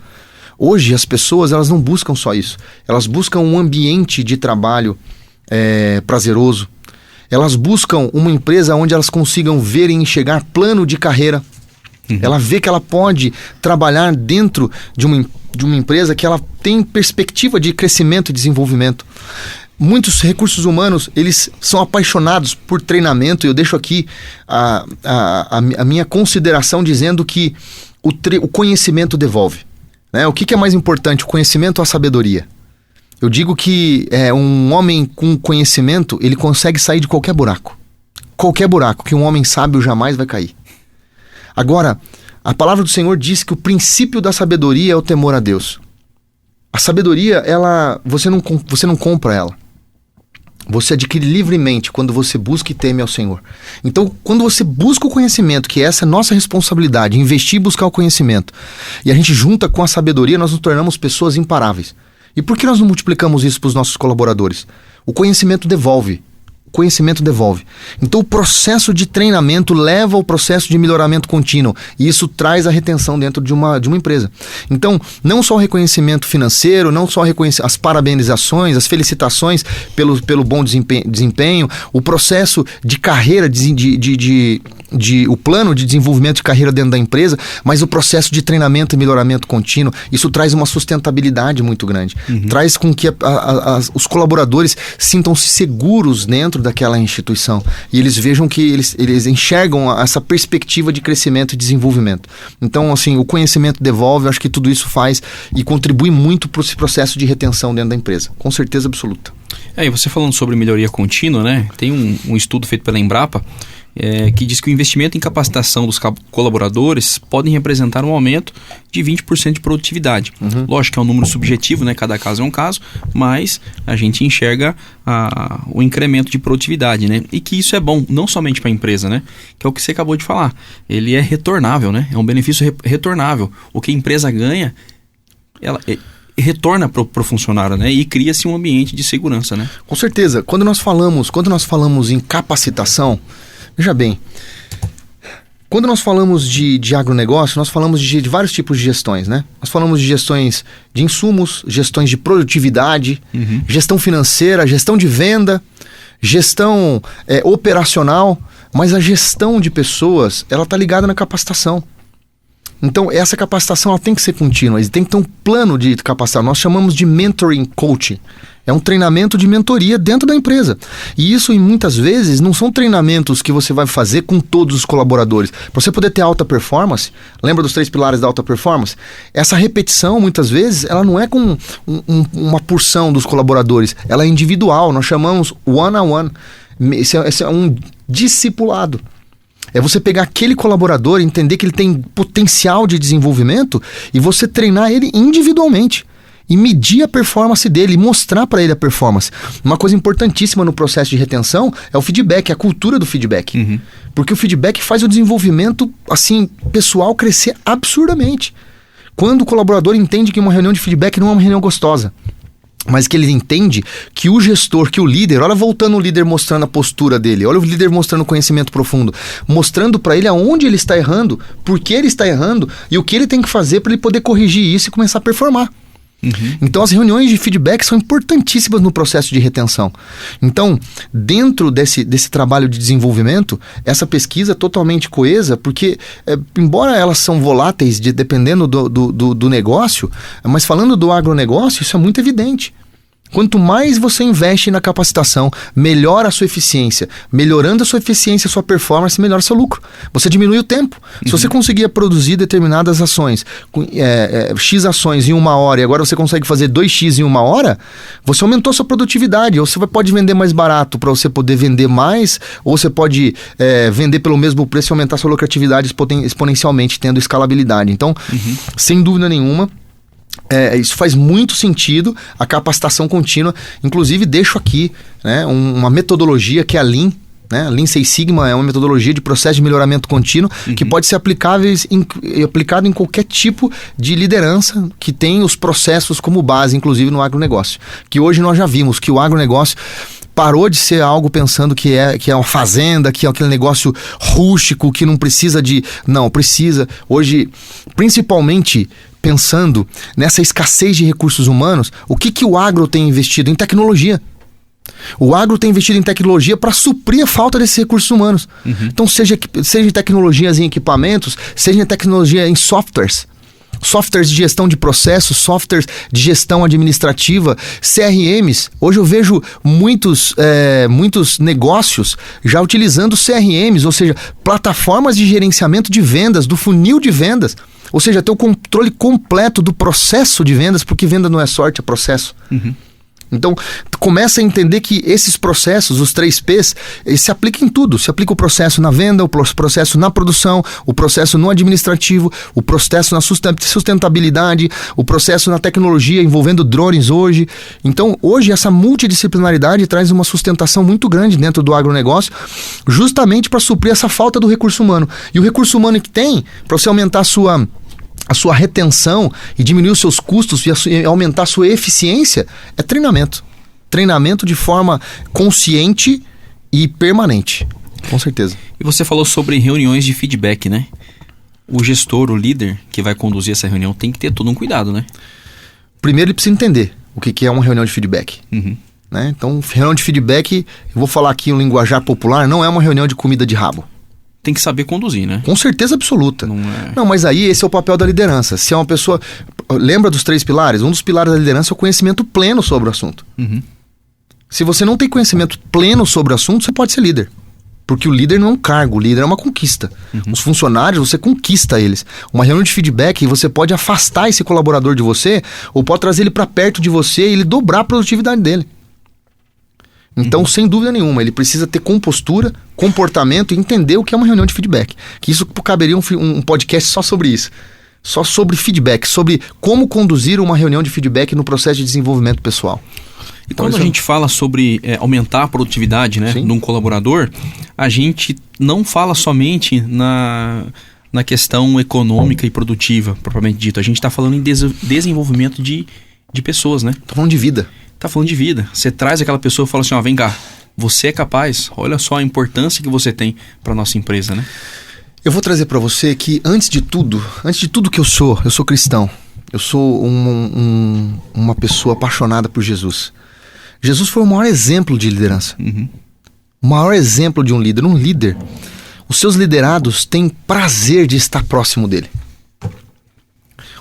D: Hoje as pessoas, elas não buscam só isso. Elas buscam um ambiente de trabalho prazeroso. Elas buscam uma empresa onde elas consigam ver e enxergar plano de carreira. Ela vê que ela pode trabalhar dentro de uma empresa que ela tem perspectiva de crescimento e desenvolvimento. Muitos recursos humanos, eles são apaixonados por treinamento, e eu deixo aqui a minha consideração dizendo que o conhecimento devolve, né? O que é mais importante, o conhecimento ou a sabedoria? Eu digo que um homem com conhecimento, ele consegue sair de qualquer buraco. Qualquer buraco que um homem sábio jamais vai cair. Agora, a palavra do Senhor diz que o princípio da sabedoria é o temor a Deus. A sabedoria, você não compra ela. Você adquire livremente quando você busca e teme ao Senhor. Então, quando você busca o conhecimento, que essa é a nossa responsabilidade, investir e buscar o conhecimento, e a gente junta com a sabedoria, nós nos tornamos pessoas imparáveis. E por que nós não multiplicamos isso para os nossos colaboradores? O conhecimento devolve. Conhecimento devolve. Então o processo de treinamento leva ao processo de melhoramento contínuo, e isso traz a retenção dentro de uma empresa. Então não só o reconhecimento financeiro, não só as parabenizações, as felicitações pelo bom desempenho, o processo de carreira, de o plano de desenvolvimento de carreira dentro da empresa, mas o processo de treinamento e melhoramento contínuo, isso traz uma sustentabilidade muito grande. Traz com que os colaboradores sintam-se seguros dentro daquela instituição e eles vejam que eles enxergam essa perspectiva de crescimento e desenvolvimento. Então, assim, o conhecimento devolve, eu acho que tudo isso faz e contribui muito para esse processo de retenção dentro da empresa, com certeza absoluta.
A: E você falando sobre melhoria contínua, né? Tem um estudo feito pela Embrapa que diz que o investimento em capacitação dos colaboradores podem representar um aumento de 20% de produtividade. Lógico que é um número subjetivo, né? Cada caso é um caso, mas a gente enxerga o incremento de produtividade, né? E que isso é bom, não somente para a empresa, né? Que é o que você acabou de falar. Ele é retornável, né? É um benefício retornável. O que a empresa ganha, ela retorna para o funcionário, né? E cria-se um ambiente de segurança, né?
D: Com certeza. Quando nós falamos em capacitação, veja bem, quando nós falamos de agronegócio, nós falamos de vários tipos de gestões, né? Nós falamos de gestões de insumos, gestões de produtividade, gestão financeira, gestão de venda, gestão operacional, mas a gestão de pessoas, ela está ligada na capacitação. Então, essa capacitação ela tem que ser contínua, tem que ter um plano de capacitação. Nós chamamos de mentoring coaching. É um treinamento de mentoria dentro da empresa. E isso, muitas vezes, não são treinamentos que você vai fazer com todos os colaboradores. Para você poder ter alta performance, lembra dos 3 pilares da alta performance? Essa repetição, muitas vezes, ela não é com uma porção dos colaboradores. Ela é individual, nós chamamos one-on-one. Esse é um discipulado. É você pegar aquele colaborador, entender que ele tem potencial de desenvolvimento e você treinar ele individualmente e medir a performance dele e mostrar para ele a performance. Uma coisa importantíssima no processo de retenção é o feedback, a cultura do feedback. Porque o feedback faz o desenvolvimento assim, pessoal crescer absurdamente. Quando o colaborador entende que uma reunião de feedback não é uma reunião gostosa, mas que ele entende que o gestor, que o líder, olha voltando o líder mostrando a postura dele, olha o líder mostrando o conhecimento profundo, mostrando para ele aonde ele está errando, por que ele está errando e o que ele tem que fazer para ele poder corrigir isso e começar a performar. Então as reuniões de feedback são importantíssimas no processo de retenção. Então, dentro desse trabalho de desenvolvimento, essa pesquisa é totalmente coesa, porque embora elas são voláteis dependendo do negócio, mas falando do agronegócio, isso é muito evidente. Quanto mais você investe na capacitação, melhora a sua eficiência. Melhorando a sua eficiência, a sua performance, melhora o seu lucro. Você diminui o tempo. Se você conseguia produzir determinadas ações, X ações em 1 hora, e agora você consegue fazer 2X em 1 hora, você aumentou a sua produtividade. Ou você pode vender mais barato para você poder vender mais, ou você pode vender pelo mesmo preço e aumentar a sua lucratividade exponencialmente, tendo escalabilidade. Então, sem dúvida nenhuma, isso faz muito sentido, a capacitação contínua. Inclusive deixo aqui, né, uma metodologia que é a Lean, né? Lean Six Sigma é uma metodologia de processo de melhoramento contínuo que pode ser aplicado em qualquer tipo de liderança que tem os processos como base, inclusive no agronegócio. Que hoje nós já vimos que o agronegócio parou de ser algo pensando que é uma fazenda, que é aquele negócio rústico, que não precisa de... Não, precisa. Hoje, principalmente pensando nessa escassez de recursos humanos, o que o agro tem investido? Em tecnologia. O agro tem investido em tecnologia para suprir a falta desses recursos humanos. Então, seja em tecnologias em equipamentos, seja em tecnologia em softwares. Softwares de gestão de processos, softwares de gestão administrativa, CRMs. Hoje eu vejo muitos negócios já utilizando CRMs, ou seja, plataformas de gerenciamento de vendas, do funil de vendas. Ou seja, ter o controle completo do processo de vendas, porque venda não é sorte, é processo. Então, começa a entender que esses processos, os 3 Ps, se aplicam em tudo. Se aplica o processo na venda, o processo na produção, o processo no administrativo, o processo na sustentabilidade, o processo na tecnologia envolvendo drones hoje. Então, hoje, essa multidisciplinaridade traz uma sustentação muito grande dentro do agronegócio, justamente para suprir essa falta do recurso humano. E o recurso humano que tem, para você aumentar a sua retenção e diminuir os seus custos e aumentar a sua eficiência, é treinamento. Treinamento de forma consciente e permanente, com certeza.
A: E você falou sobre reuniões de feedback, né? O gestor, o líder que vai conduzir essa reunião tem que ter todo um cuidado, né?
D: Primeiro ele precisa entender o que é uma reunião de feedback. Né? Então, reunião de feedback, eu vou falar aqui um linguajar popular, não é uma reunião de comida de rabo.
A: tem que saber conduzir, né?
D: Com certeza absoluta.
A: Não é...
D: Não, mas aí esse é o papel da liderança. Se é uma pessoa... Lembra dos 3 pilares? Um dos pilares da liderança é o conhecimento pleno sobre o assunto.
A: Uhum.
D: Se você não tem conhecimento pleno sobre o assunto, você pode ser líder. Porque o líder não é um cargo, o líder é uma conquista.
A: Uhum.
D: Os funcionários, você conquista eles. Uma reunião de feedback, você pode afastar esse colaborador de você, ou pode trazer ele para perto de você e ele dobrar a produtividade dele. Então, sem dúvida nenhuma, ele precisa ter compostura, comportamento e entender o que é uma reunião de feedback. Que isso caberia um podcast só sobre isso. Só sobre feedback, sobre como conduzir uma reunião de feedback no processo de desenvolvimento pessoal.
A: E quando a gente fala sobre aumentar a produtividade, né, de um colaborador, a gente não fala somente na questão econômica e produtiva, propriamente dito. A gente está falando em desenvolvimento de pessoas, né?
D: Tá falando de vida.
A: Tá falando de vida. Você traz aquela pessoa e fala assim, ó, vem cá, você é capaz, olha só a importância que você tem para nossa empresa, né?
D: Eu vou trazer para você que antes de tudo que eu sou cristão. Eu sou uma pessoa apaixonada por Jesus. Jesus foi o maior exemplo de liderança.
A: Uhum.
D: O maior exemplo de um líder. Um líder, os seus liderados têm prazer de estar próximo dele.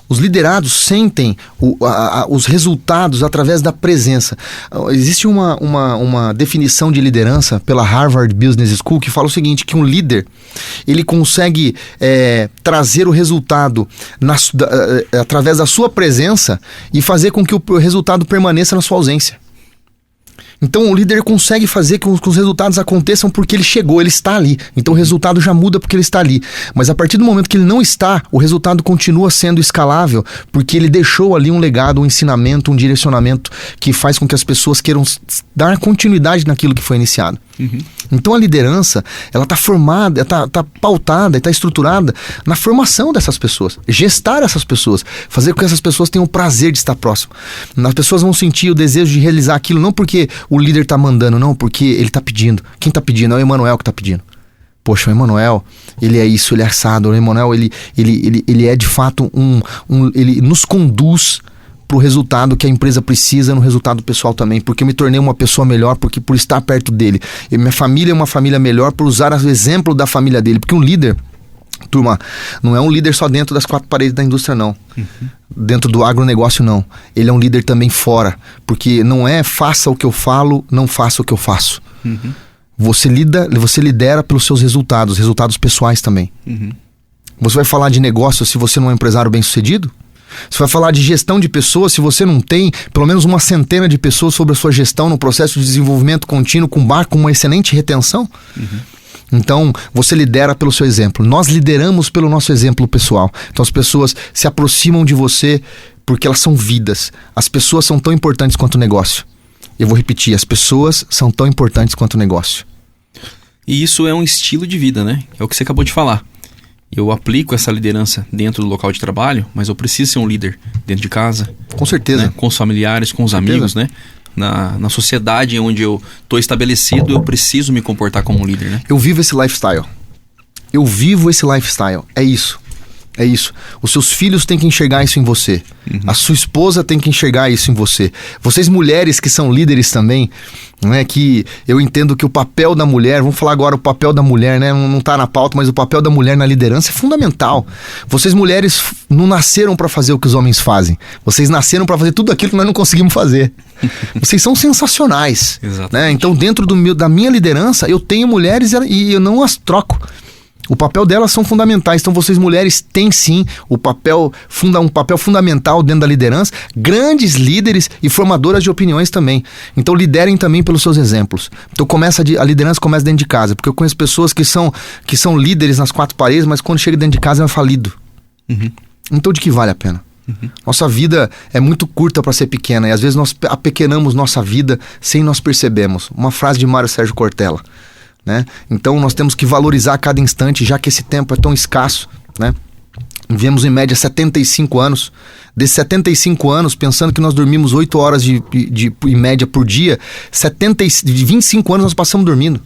D: Os liderados sentem os resultados através da presença. Existe uma definição de liderança pela Harvard Business School que fala o seguinte, que um líder, ele consegue trazer o resultado através da sua presença e fazer com que o resultado permaneça na sua ausência. Então o líder consegue fazer com que os resultados aconteçam porque ele chegou, ele está ali. Então o resultado já muda porque ele está ali. Mas a partir do momento que ele não está, o resultado continua sendo escalável porque ele deixou ali um legado, um ensinamento, um direcionamento que faz com que as pessoas queiram dar continuidade naquilo que foi iniciado.
A: Uhum.
D: Então a liderança, ela está formada, está pautada, está estruturada na formação dessas pessoas, gestar essas pessoas, fazer com que essas pessoas tenham o prazer de estar próximo. As pessoas vão sentir o desejo de realizar aquilo, não porque o líder está mandando, não, porque ele está pedindo. Quem está pedindo? É o Emanuel que está pedindo. Poxa, o Emanuel, ele é isso, ele é assado. O Emanuel, ele é de fato ele nos conduz para o resultado que a empresa precisa, no resultado pessoal também, porque eu me tornei uma pessoa melhor por estar perto dele. E minha família é uma família melhor por usar o exemplo da família dele, porque um líder, turma, não é um líder só dentro das 4 paredes da indústria, não. Uhum. Dentro do agronegócio, não. Ele é um líder também fora, porque não é faça o que eu falo, não faça o que eu faço.
A: Uhum.
D: Você lidera pelos seus resultados pessoais também.
A: Uhum.
D: Você vai falar de negócio se você não é um empresário bem-sucedido? Você vai falar de gestão de pessoas se você não tem pelo menos uma centena de pessoas sobre a sua gestão no processo de desenvolvimento contínuo com uma excelente retenção?
A: Uhum.
D: Então, você lidera pelo seu exemplo. Nós lideramos pelo nosso exemplo pessoal. Então, as pessoas se aproximam de você porque elas são vidas. As pessoas são tão importantes quanto o negócio. Eu vou repetir, as pessoas são tão importantes quanto o negócio.
A: E isso é um estilo de vida, né? É o que você acabou de falar. Eu aplico essa liderança dentro do local de trabalho, mas eu preciso ser um líder dentro de casa.
D: Com certeza.
A: Né? Com os familiares, com os amigos, né? Na sociedade onde eu estou estabelecido, eu preciso me comportar como um líder, né?
D: Eu vivo esse lifestyle. É isso. É isso. Os seus filhos têm que enxergar isso em você. Uhum. A sua esposa tem que enxergar isso em você. Vocês mulheres que são líderes também, né, que eu entendo que o papel da mulher, vamos falar agora o papel da mulher, né, não está na pauta, mas o papel da mulher na liderança é fundamental. Vocês mulheres não nasceram para fazer o que os homens fazem. Vocês nasceram para fazer tudo aquilo que nós não conseguimos fazer. Vocês são sensacionais. Né? Então dentro da minha liderança eu tenho mulheres e eu não as troco. O papel delas são fundamentais. Então vocês mulheres têm sim um papel fundamental dentro da liderança. Grandes líderes e formadoras de opiniões também. Então liderem também pelos seus exemplos. Então a liderança começa dentro de casa. Porque eu conheço pessoas que são líderes nas 4 paredes, mas quando chega dentro de casa é falido.
A: Uhum.
D: Então de que vale a pena?
A: Uhum.
D: Nossa vida é muito curta para ser pequena. E às vezes nós apequenamos nossa vida sem nós percebermos. Uma frase de Mário Sérgio Cortella. Né? Então nós temos que valorizar cada instante, já que esse tempo é tão escasso, né? Vivemos em média 75 anos. Desses 75 anos, pensando que nós dormimos 8 horas em média por dia, 25 anos nós passamos dormindo.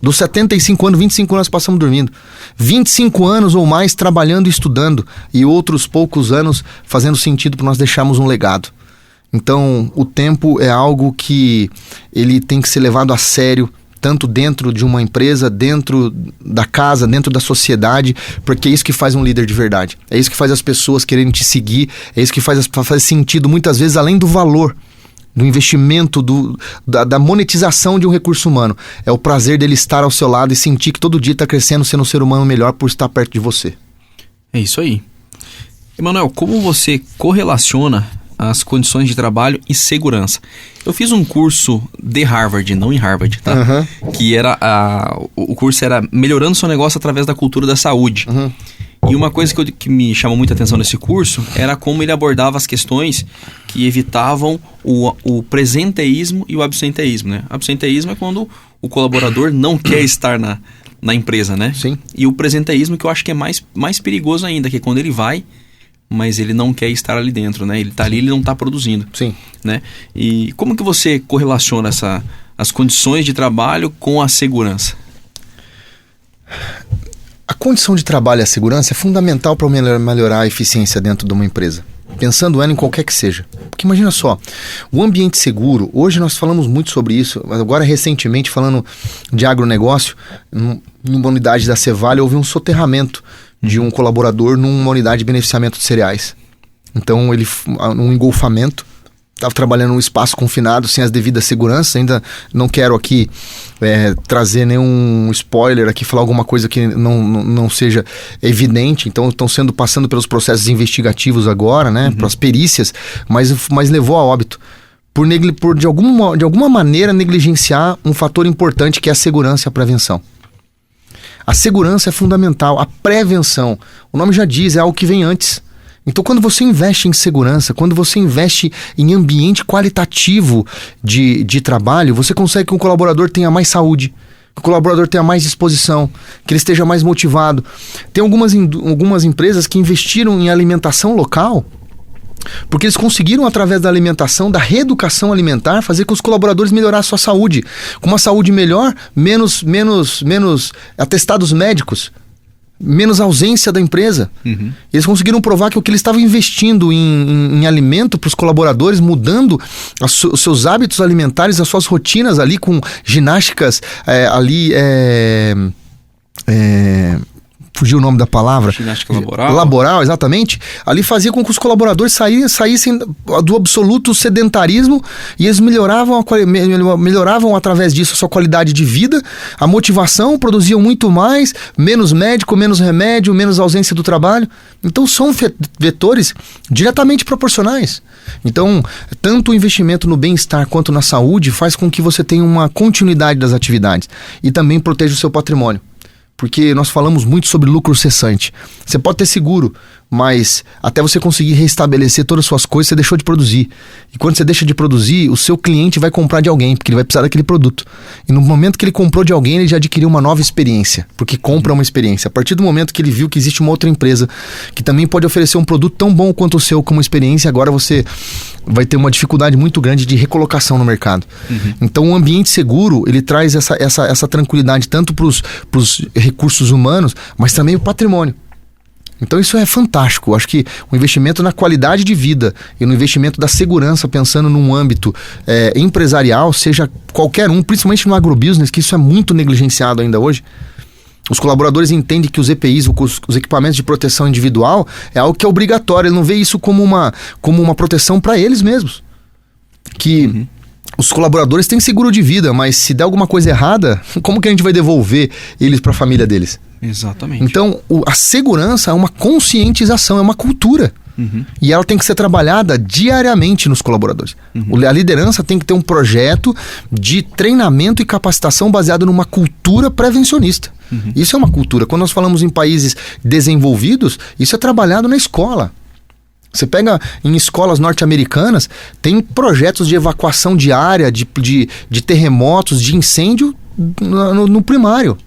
D: Dos 75 anos, 25 anos nós passamos dormindo. 25 anos ou mais trabalhando e estudando, e outros poucos anos fazendo sentido para nós deixarmos um legado. Então o tempo é algo que ele tem que ser levado a sério, tanto dentro de uma empresa, dentro da casa, dentro da sociedade, porque é isso que faz um líder de verdade. É isso que faz as pessoas quererem te seguir, é isso que faz sentido, muitas vezes, além do valor, do investimento, da monetização de um recurso humano. É o prazer dele estar ao seu lado e sentir que todo dia está crescendo, sendo um ser humano melhor por estar perto de você.
A: É isso aí. Emanuel, como você correlaciona as condições de trabalho e segurança? Eu fiz um curso de Harvard, não em Harvard, tá?
D: Uhum.
A: Que era o curso era Melhorando Seu Negócio através da Cultura da Saúde.
D: Uhum.
A: E uma coisa que me chamou muita atenção nesse curso era como ele abordava as questões que evitavam o presenteísmo e o absenteísmo, né? Absenteísmo é quando o colaborador não quer estar na empresa, né?
D: Sim.
A: E o presenteísmo, que eu acho que é mais perigoso ainda, que é quando ele vai, mas ele não quer estar ali dentro, né? Ele está ali, ele não está produzindo.
D: Sim.
A: Né? E como que você correlaciona as condições de trabalho com a segurança?
D: A condição de trabalho e a segurança é fundamental para melhorar a eficiência dentro de uma empresa. Pensando ela em qualquer que seja. Porque imagina só, o ambiente seguro, hoje nós falamos muito sobre isso, agora recentemente falando de agronegócio, numa unidade da Cevale houve um soterramento de um colaborador numa unidade de beneficiamento de cereais. Então, um engolfamento, estava trabalhando num espaço confinado, sem as devidas seguranças. Ainda não quero aqui trazer nenhum spoiler aqui, falar alguma coisa que não seja evidente. Então, estão passando pelos processos investigativos agora, né, pelas perícias, mas levou a óbito. Por de alguma maneira negligenciar um fator importante que é a segurança e a prevenção. A segurança é fundamental, a prevenção, o nome já diz, é algo que vem antes. Então, quando você investe em segurança, quando você investe em ambiente qualitativo de trabalho, você consegue que o colaborador tenha mais saúde, que o colaborador tenha mais disposição, que ele esteja mais motivado. Tem algumas empresas que investiram em alimentação local, porque eles conseguiram, através da alimentação, da reeducação alimentar, fazer com que os colaboradores melhorassem sua saúde. Com uma saúde melhor, menos atestados médicos, menos ausência da empresa.
A: Uhum.
D: Eles conseguiram provar que o que eles estavam investindo em alimento para os colaboradores, mudando os seus hábitos alimentares, as suas rotinas ali, com ginásticas fugiu o nome da palavra.
A: Ginástica laboral.
D: Laboral, exatamente. Ali fazia com que os colaboradores saíssem do absoluto sedentarismo e eles melhoravam através disso a sua qualidade de vida, a motivação, produziam muito mais, menos médico, menos remédio, menos ausência do trabalho. Então são vetores diretamente proporcionais. Então, tanto o investimento no bem-estar quanto na saúde faz com que você tenha uma continuidade das atividades e também proteja o seu patrimônio. Porque nós falamos muito sobre lucro cessante. Você pode ter seguro, mas até você conseguir restabelecer todas as suas coisas, você deixou de produzir. E quando você deixa de produzir, o seu cliente vai comprar de alguém, porque ele vai precisar daquele produto. E no momento que ele comprou de alguém, ele já adquiriu uma nova experiência, porque compra uma experiência. A partir do momento que ele viu que existe uma outra empresa que também pode oferecer um produto tão bom quanto o seu como experiência, agora você vai ter uma dificuldade muito grande de recolocação no mercado. Uhum. Então, o ambiente seguro, ele traz essa tranquilidade tanto para os recursos humanos, mas também o patrimônio. Então isso é fantástico. Eu acho que o investimento na qualidade de vida e no investimento da segurança, pensando num âmbito empresarial, seja qualquer um, principalmente no agrobusiness, que isso é muito negligenciado ainda hoje. Os colaboradores entendem que os EPIs, os equipamentos de proteção individual, é algo que é obrigatório. Ele não vê isso como uma proteção para eles mesmos. Que os colaboradores têm seguro de vida, mas se der alguma coisa errada, como que a gente vai devolver eles para a família deles?
A: Exatamente.
D: Então, a segurança é uma conscientização, é uma cultura. Uhum. E ela tem que ser trabalhada diariamente nos colaboradores. Uhum. A liderança tem que ter um projeto de treinamento e capacitação baseado numa cultura prevencionista. Uhum. Isso é uma cultura. Quando nós falamos em países desenvolvidos, isso é trabalhado na escola. Você pega em escolas norte-americanas, tem projetos de evacuação diária, de terremotos, de incêndio no primário.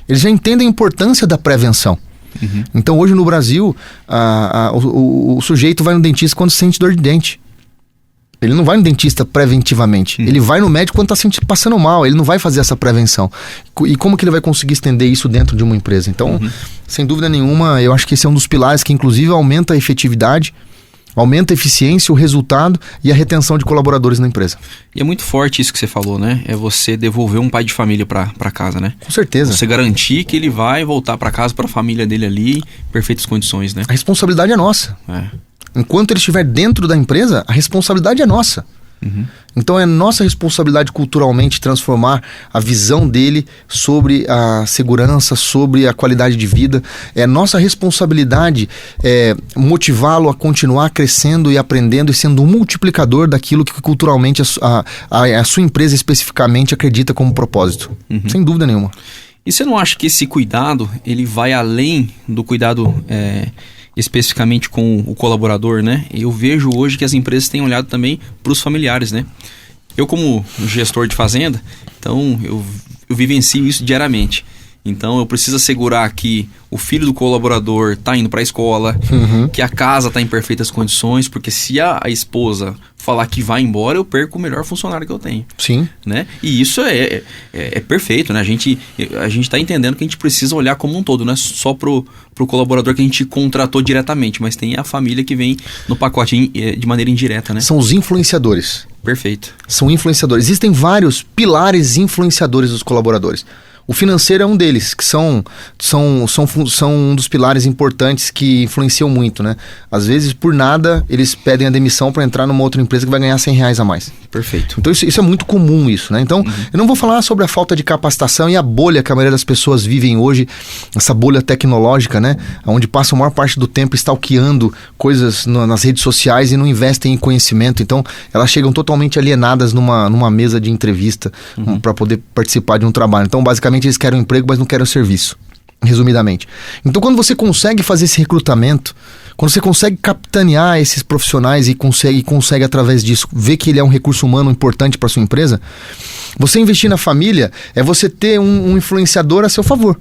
D: Eles já entendem a importância da prevenção. Uhum. Então hoje no Brasil, o sujeito vai no dentista quando sente dor de dente. Ele não vai no dentista preventivamente. Ele vai no médico quando está passando mal. Ele não vai fazer essa prevenção. E como que ele vai conseguir estender isso dentro de uma empresa? Então, sem dúvida nenhuma, eu acho que esse é um dos pilares que inclusive aumenta a efetividade, Aumenta a eficiência, o resultado e a retenção de colaboradores na empresa.
A: E é muito forte isso que você falou, né? É você devolver um pai de família para casa, né?
D: Com certeza.
A: Você garantir que ele vai voltar para casa, para a família dele ali, em perfeitas condições, né?
D: A responsabilidade é nossa. Enquanto ele estiver dentro da empresa, a responsabilidade é nossa. Então é nossa responsabilidade culturalmente transformar a visão dele sobre a segurança, sobre a qualidade de vida. É nossa responsabilidade motivá-lo a continuar crescendo e aprendendo e sendo um multiplicador daquilo que culturalmente a sua empresa especificamente acredita como propósito. Sem dúvida nenhuma.
A: E você não acha que esse cuidado ele vai além do cuidado especificamente com o colaborador, né? Eu vejo hoje que as empresas têm olhado também para os familiares, né? Eu, como gestor de fazenda, então eu vivencio isso diariamente. Então eu preciso assegurar que o filho do colaborador está indo para a escola, que a casa está em perfeitas condições, porque se a esposa falar que vai embora, eu perco o melhor funcionário que eu tenho.
D: Sim.
A: Né? E isso é perfeito, né? A gente está entendendo que a gente precisa olhar como um todo, não é só pro colaborador que a gente contratou diretamente, mas tem a família que vem no pacote de maneira indireta, né?
D: São os influenciadores.
A: Perfeito.
D: São influenciadores. Existem vários pilares influenciadores dos colaboradores. O financeiro é um deles, que são um dos pilares importantes que influenciam muito, né? Às vezes, por nada, eles pedem a demissão para entrar numa outra empresa que vai ganhar R$100 a mais.
A: Perfeito.
D: Então isso é muito comum, isso, né? Então, eu não vou falar sobre a falta de capacitação e a bolha que a maioria das pessoas vivem hoje, essa bolha tecnológica, né? Onde passam a maior parte do tempo stalkeando coisas nas redes sociais e não investem em conhecimento. Então, elas chegam totalmente alienadas numa mesa de entrevista para poder participar de um trabalho. Então, basicamente, eles querem um emprego, mas não querem o serviço, resumidamente. Então, quando você consegue fazer esse recrutamento, quando você consegue capitanear esses profissionais e consegue através disso, ver que ele é um recurso humano importante para sua empresa, você investir na família é você ter um influenciador a seu favor.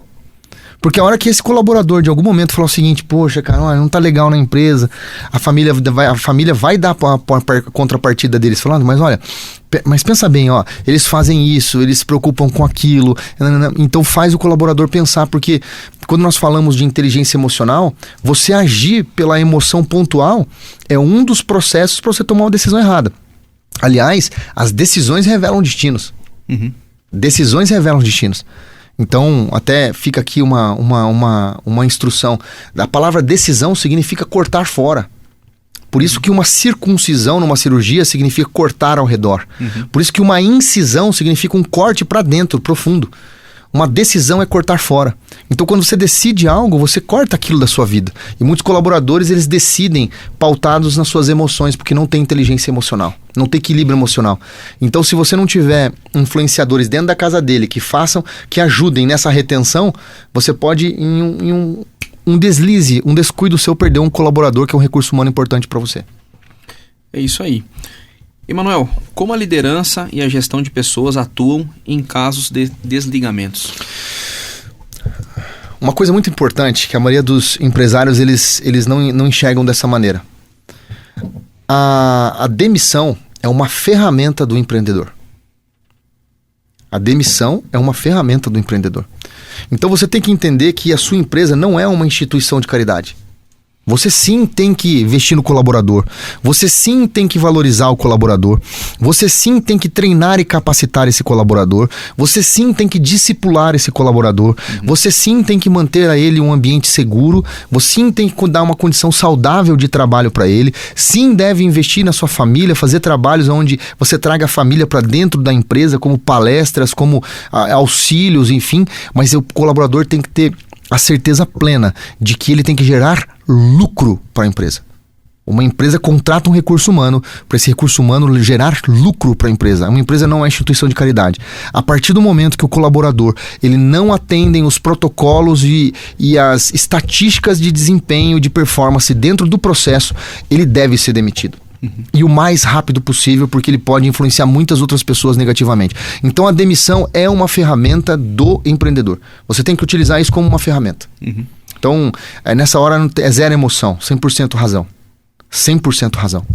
D: Porque a hora que esse colaborador de algum momento falar o seguinte, poxa, cara, olha, não tá legal na empresa, a família vai dar a contrapartida deles, falando, mas olha, mas pensa bem, ó, eles fazem isso, eles se preocupam com aquilo, então faz o colaborador pensar, porque quando nós falamos de inteligência emocional, você agir pela emoção pontual é um dos processos para você tomar uma decisão errada. Aliás, as decisões revelam destinos. Decisões revelam destinos. Então, até fica aqui uma instrução. A palavra decisão significa cortar fora. Por isso que uma circuncisão numa cirurgia significa cortar ao redor. Por isso que uma incisão significa um corte para dentro, profundo. Uma decisão é cortar fora. Então, quando você decide algo, você corta aquilo da sua vida. E muitos colaboradores, eles decidem pautados nas suas emoções, porque não tem inteligência emocional, não tem equilíbrio emocional. Então, se você não tiver influenciadores dentro da casa dele que ajudem nessa retenção, você pode, em um deslize, um descuido seu, perder um colaborador que é um recurso humano importante para você.
A: É isso aí. Emanuel, como a liderança e a gestão de pessoas atuam em casos de desligamentos?
D: Uma coisa muito importante que a maioria dos empresários eles não enxergam dessa maneira. A demissão é uma ferramenta do empreendedor. A demissão é uma ferramenta do empreendedor. Então você tem que entender que a sua empresa não é uma instituição de caridade. Você sim tem que investir no colaborador. Você sim tem que valorizar o colaborador. Você sim tem que treinar e capacitar esse colaborador. Você sim tem que discipular esse colaborador. Você sim tem que manter a ele um ambiente seguro. Você sim tem que dar uma condição saudável de trabalho para ele. Sim deve investir na sua família, fazer trabalhos onde você traga a família para dentro da empresa, como palestras, como auxílios, enfim. Mas o colaborador tem que ter a certeza plena de que ele tem que gerar lucro para a empresa. Uma empresa contrata um recurso humano para esse recurso humano gerar lucro para a empresa. Uma empresa não é instituição de caridade. A partir do momento que o colaborador ele não atende os protocolos e as estatísticas de desempenho, de performance dentro do processo, ele deve ser demitido. E o mais rápido possível, porque ele pode influenciar muitas outras pessoas negativamente. Então a demissão é uma ferramenta do empreendedor. Você tem que utilizar isso como uma ferramenta. Então, nessa hora é zero emoção, 100% razão. 100% razão.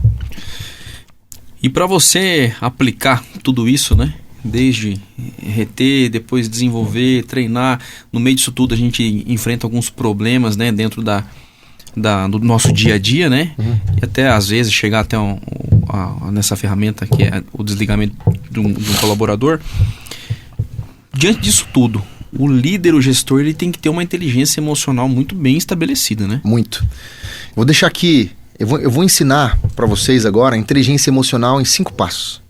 A: E para você aplicar tudo isso, né? Desde reter, depois desenvolver, treinar, no meio disso tudo a gente enfrenta alguns problemas, né? Dentro da do nosso dia a dia, né? E até às vezes chegar até nessa ferramenta que é o desligamento de um colaborador. Diante disso tudo, o líder, o gestor, ele tem que ter uma inteligência emocional muito bem estabelecida, né?
D: Muito. Vou deixar aqui, eu vou ensinar para vocês agora a inteligência emocional em 5 passos.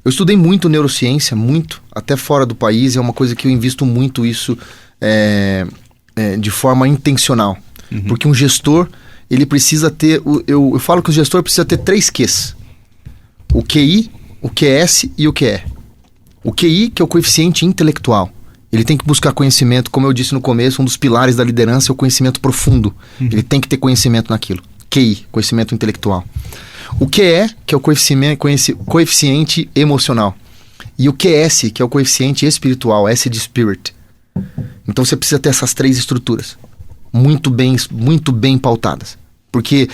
D: Eu estudei muito neurociência, muito, até fora do país, é uma coisa que eu invisto muito isso de forma intencional. Porque um gestor, ele precisa ter, eu falo que o gestor precisa ter 3 Qs. O QI, o QS e o QE. O QI, que é o coeficiente intelectual. Ele tem que buscar conhecimento, como eu disse no começo, um dos pilares da liderança é o conhecimento profundo. Ele tem que ter conhecimento naquilo. QI, conhecimento intelectual. O QE, que é o coeficiente emocional. E o QS, que é o coeficiente espiritual, S de spirit. Então você precisa ter essas 3 estruturas muito bem pautadas. Porque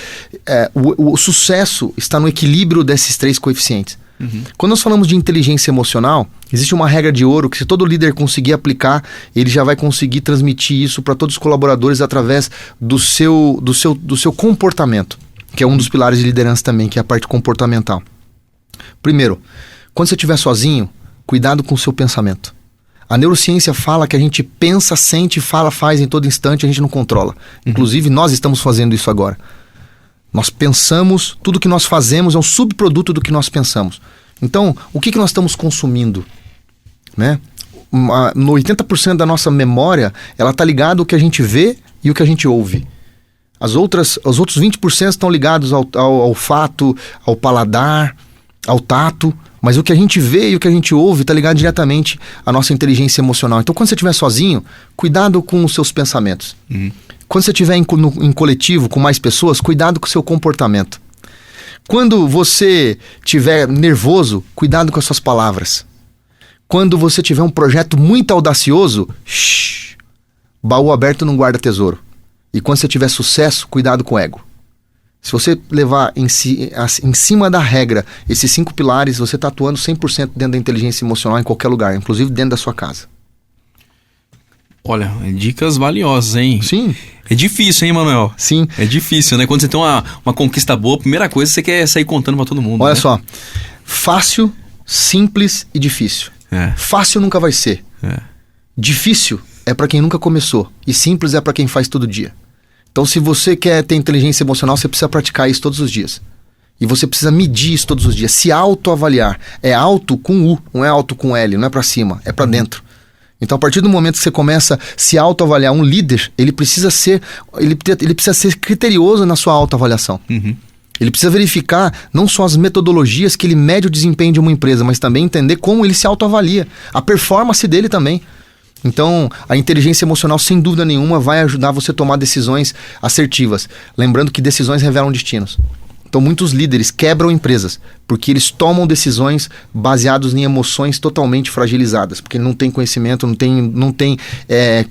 D: o sucesso está no equilíbrio desses 3 coeficientes. Quando nós falamos de inteligência emocional, existe uma regra de ouro que se todo líder conseguir aplicar, ele já vai conseguir transmitir isso para todos os colaboradores através do seu comportamento, que é um dos pilares de liderança também, que é a parte comportamental. Primeiro, quando você estiver sozinho, cuidado com o seu pensamento. A neurociência fala que a gente pensa, sente, fala, faz em todo instante, a gente não controla. Inclusive, nós estamos fazendo isso agora. Nós pensamos, tudo que nós fazemos é um subproduto do que nós pensamos. Então, o que nós estamos consumindo? Né? No 80% da nossa memória, ela está ligada ao que a gente vê e o que a gente ouve. Os outros 20% estão ligados ao olfato, ao paladar, ao tato, mas o que a gente vê e o que a gente ouve está ligado diretamente à nossa inteligência emocional. Então, quando você estiver sozinho, cuidado com os seus pensamentos. Quando você estiver em coletivo com mais pessoas, cuidado com o seu comportamento. Quando você estiver nervoso, cuidado com as suas palavras. Quando você tiver um projeto muito audacioso, baú aberto não guarda tesouro. E quando você tiver sucesso, cuidado com o ego. Se você levar em cima da regra esses 5 pilares, você está atuando 100% dentro da inteligência emocional em qualquer lugar, inclusive dentro da sua casa.
A: Olha, dicas valiosas, hein?
D: Sim.
A: É difícil, hein, Manuel?
D: Sim.
A: É difícil, né? Quando você tem uma conquista boa, a primeira coisa você quer sair contando pra todo mundo.
D: Olha,
A: né?
D: só, fácil, simples e difícil. Fácil nunca vai ser. Difícil é pra quem nunca começou. E simples é pra quem faz todo dia. Então, se você quer ter inteligência emocional, você precisa praticar isso todos os dias. E você precisa medir isso todos os dias. Se autoavaliar. É auto com U, não é auto com L, não é pra cima, é pra dentro. Então, a partir do momento que você começa a se autoavaliar, um líder, ele precisa ser criterioso na sua autoavaliação. Ele precisa verificar não só as metodologias que ele mede o desempenho de uma empresa, mas também entender como ele se autoavalia, a performance dele também. Então, a inteligência emocional, sem dúvida nenhuma, vai ajudar você a tomar decisões assertivas. Lembrando que decisões revelam destinos. Então, muitos líderes quebram empresas porque eles tomam decisões baseadas em emoções totalmente fragilizadas, porque não tem conhecimento, não tem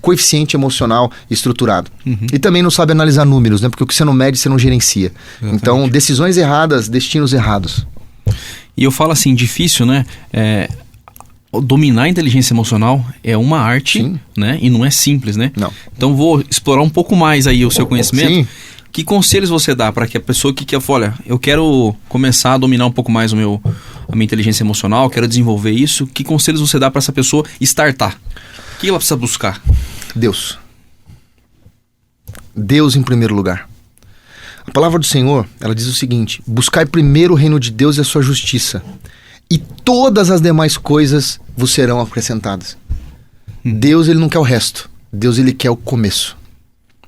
D: coeficiente emocional estruturado. E também não sabe analisar números, né? Porque o que você não mede, você não gerencia. Exatamente. Então, decisões erradas, destinos errados.
A: E eu falo assim, difícil, né? Dominar a inteligência emocional é uma arte, sim, né? E não é simples, né?
D: Não.
A: Então, vou explorar um pouco mais aí o seu conhecimento.
D: Sim.
A: Que conselhos você dá para que a pessoa que quer, olha, eu quero começar a dominar um pouco mais a minha inteligência emocional, quero desenvolver isso, que conselhos você dá para essa pessoa startar? O que ela precisa buscar?
D: Deus. Deus em primeiro lugar. A palavra do Senhor, ela diz o seguinte: buscai primeiro o reino de Deus e a sua justiça, e todas as demais coisas vos serão acrescentadas. Deus, ele não quer o resto. Deus, ele quer o começo.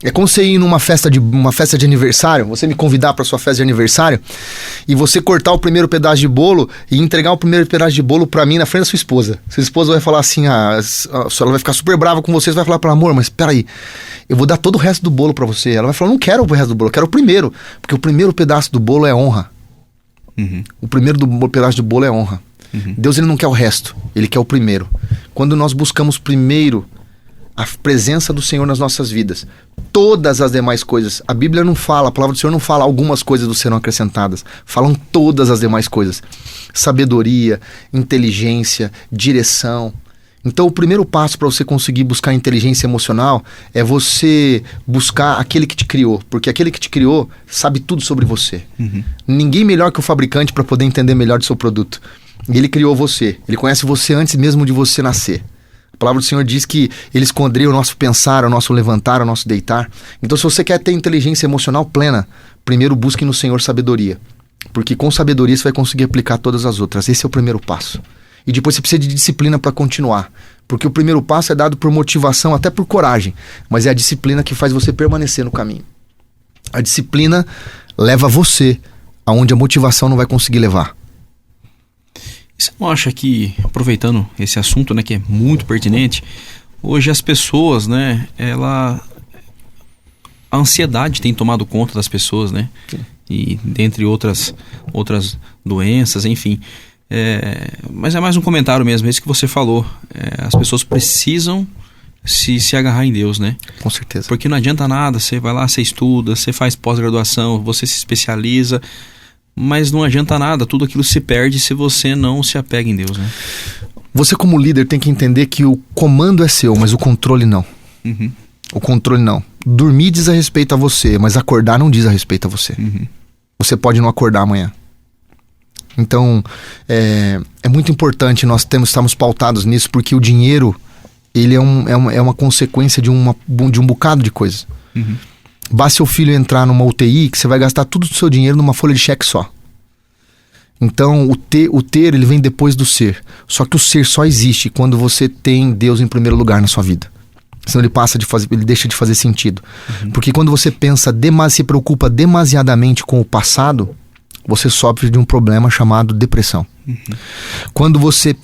D: É como você ir numa festa de aniversário, você me convidar para sua festa de aniversário e você cortar o primeiro pedaço de bolo e entregar o primeiro pedaço de bolo para mim na frente da sua esposa. Sua esposa vai falar assim, ela vai ficar super brava com você vai falar para ela, amor, mas peraí, eu vou dar todo o resto do bolo para você. Ela vai falar, não quero o resto do bolo, eu quero o primeiro, porque o primeiro pedaço do bolo é honra. O primeiro pedaço de bolo é honra. Deus, ele não quer o resto, ele quer o primeiro. Quando nós buscamos primeiro a presença do Senhor nas nossas vidas, todas as demais coisas, a Bíblia não fala, a palavra do Senhor não fala algumas coisas serão acrescentadas, falam todas as demais coisas, sabedoria, inteligência, direção. Então, o primeiro passo para você conseguir buscar inteligência emocional é você buscar aquele que te criou. Porque aquele que te criou sabe tudo sobre você. Ninguém melhor que o fabricante para poder entender melhor do seu produto. E ele criou você. Ele conhece você antes mesmo de você nascer. A palavra do Senhor diz que ele esconderia o nosso pensar, o nosso levantar, o nosso deitar. Então, se você quer ter inteligência emocional plena, primeiro busque no Senhor sabedoria. Porque com sabedoria você vai conseguir aplicar todas as outras. Esse é o primeiro passo. E depois você precisa de disciplina para continuar. Porque o primeiro passo é dado por motivação, até por coragem. Mas é a disciplina que faz você permanecer no caminho. A disciplina leva você aonde a motivação não vai conseguir levar.
A: Você não acha que, aproveitando esse assunto, né, que é muito pertinente, hoje as pessoas, né, a ansiedade tem tomado conta das pessoas, né? Sim. E dentre outras doenças, enfim... mas é mais um comentário mesmo, é isso que você falou. As pessoas precisam se agarrar em Deus, né?
D: Com certeza.
A: Porque não adianta nada, você vai lá, você estuda, você faz pós-graduação, você se especializa, mas não adianta nada, tudo aquilo se perde se você não se apega em Deus, né?
D: Você como líder tem que entender que o comando é seu, mas o controle não. O controle não. Dormir diz a respeito a você, mas acordar não diz a respeito a você. Você pode não acordar amanhã. Então, é muito importante nós estarmos pautados nisso, porque o dinheiro, ele é uma consequência de um bocado de coisas. Basta seu filho entrar numa UTI, que você vai gastar todo o seu dinheiro numa folha de cheque só. Então, o ter, ele vem depois do ser. Só que o ser só existe quando você tem Deus em primeiro lugar na sua vida. Senão ele deixa de fazer sentido. Porque quando você se preocupa demasiadamente com o passado, você sofre de um problema chamado depressão. Quando você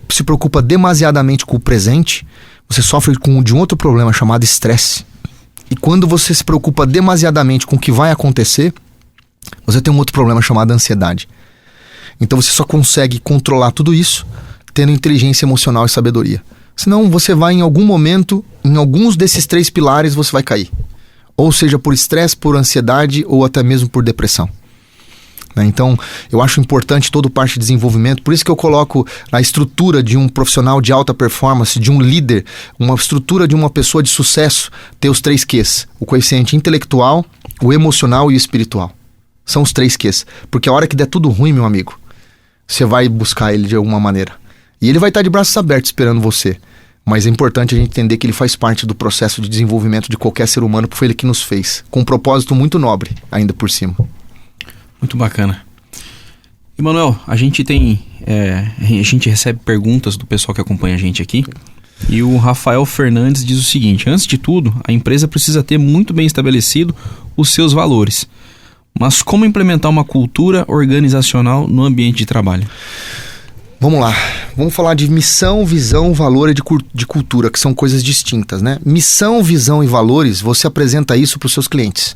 D: se preocupa demasiadamente com o presente, você sofre de um outro problema chamado estresse. E quando você se preocupa demasiadamente com o que vai acontecer, você tem um outro problema chamado ansiedade. Então você só consegue controlar tudo isso tendo inteligência emocional e sabedoria. Senão você vai em algum momento, em alguns desses 3 pilares você vai cair. Ou seja, por estresse, por ansiedade ou até mesmo por depressão. Então, eu acho importante toda parte de desenvolvimento, por isso que eu coloco a estrutura de um profissional de alta performance, de um líder, uma estrutura de uma pessoa de sucesso, ter os 3 Qs, o coeficiente intelectual, o emocional e o espiritual. São os 3 Qs, porque a hora que der tudo ruim, meu amigo, você vai buscar ele de alguma maneira. E ele vai estar de braços abertos esperando você. Mas é importante a gente entender que ele faz parte do processo de desenvolvimento de qualquer ser humano, porque foi ele que nos fez, com um propósito muito nobre, ainda por cima.
A: Muito bacana. Emanuel, a gente recebe perguntas do pessoal que acompanha a gente aqui. E o Rafael Fernandes diz o seguinte: antes de tudo, a empresa precisa ter muito bem estabelecido os seus valores. Mas como implementar uma cultura organizacional no ambiente de trabalho?
D: Vamos lá, vamos falar de missão, visão, valor e de cultura, que são coisas distintas, né? Missão, visão e valores, você apresenta isso para os seus clientes.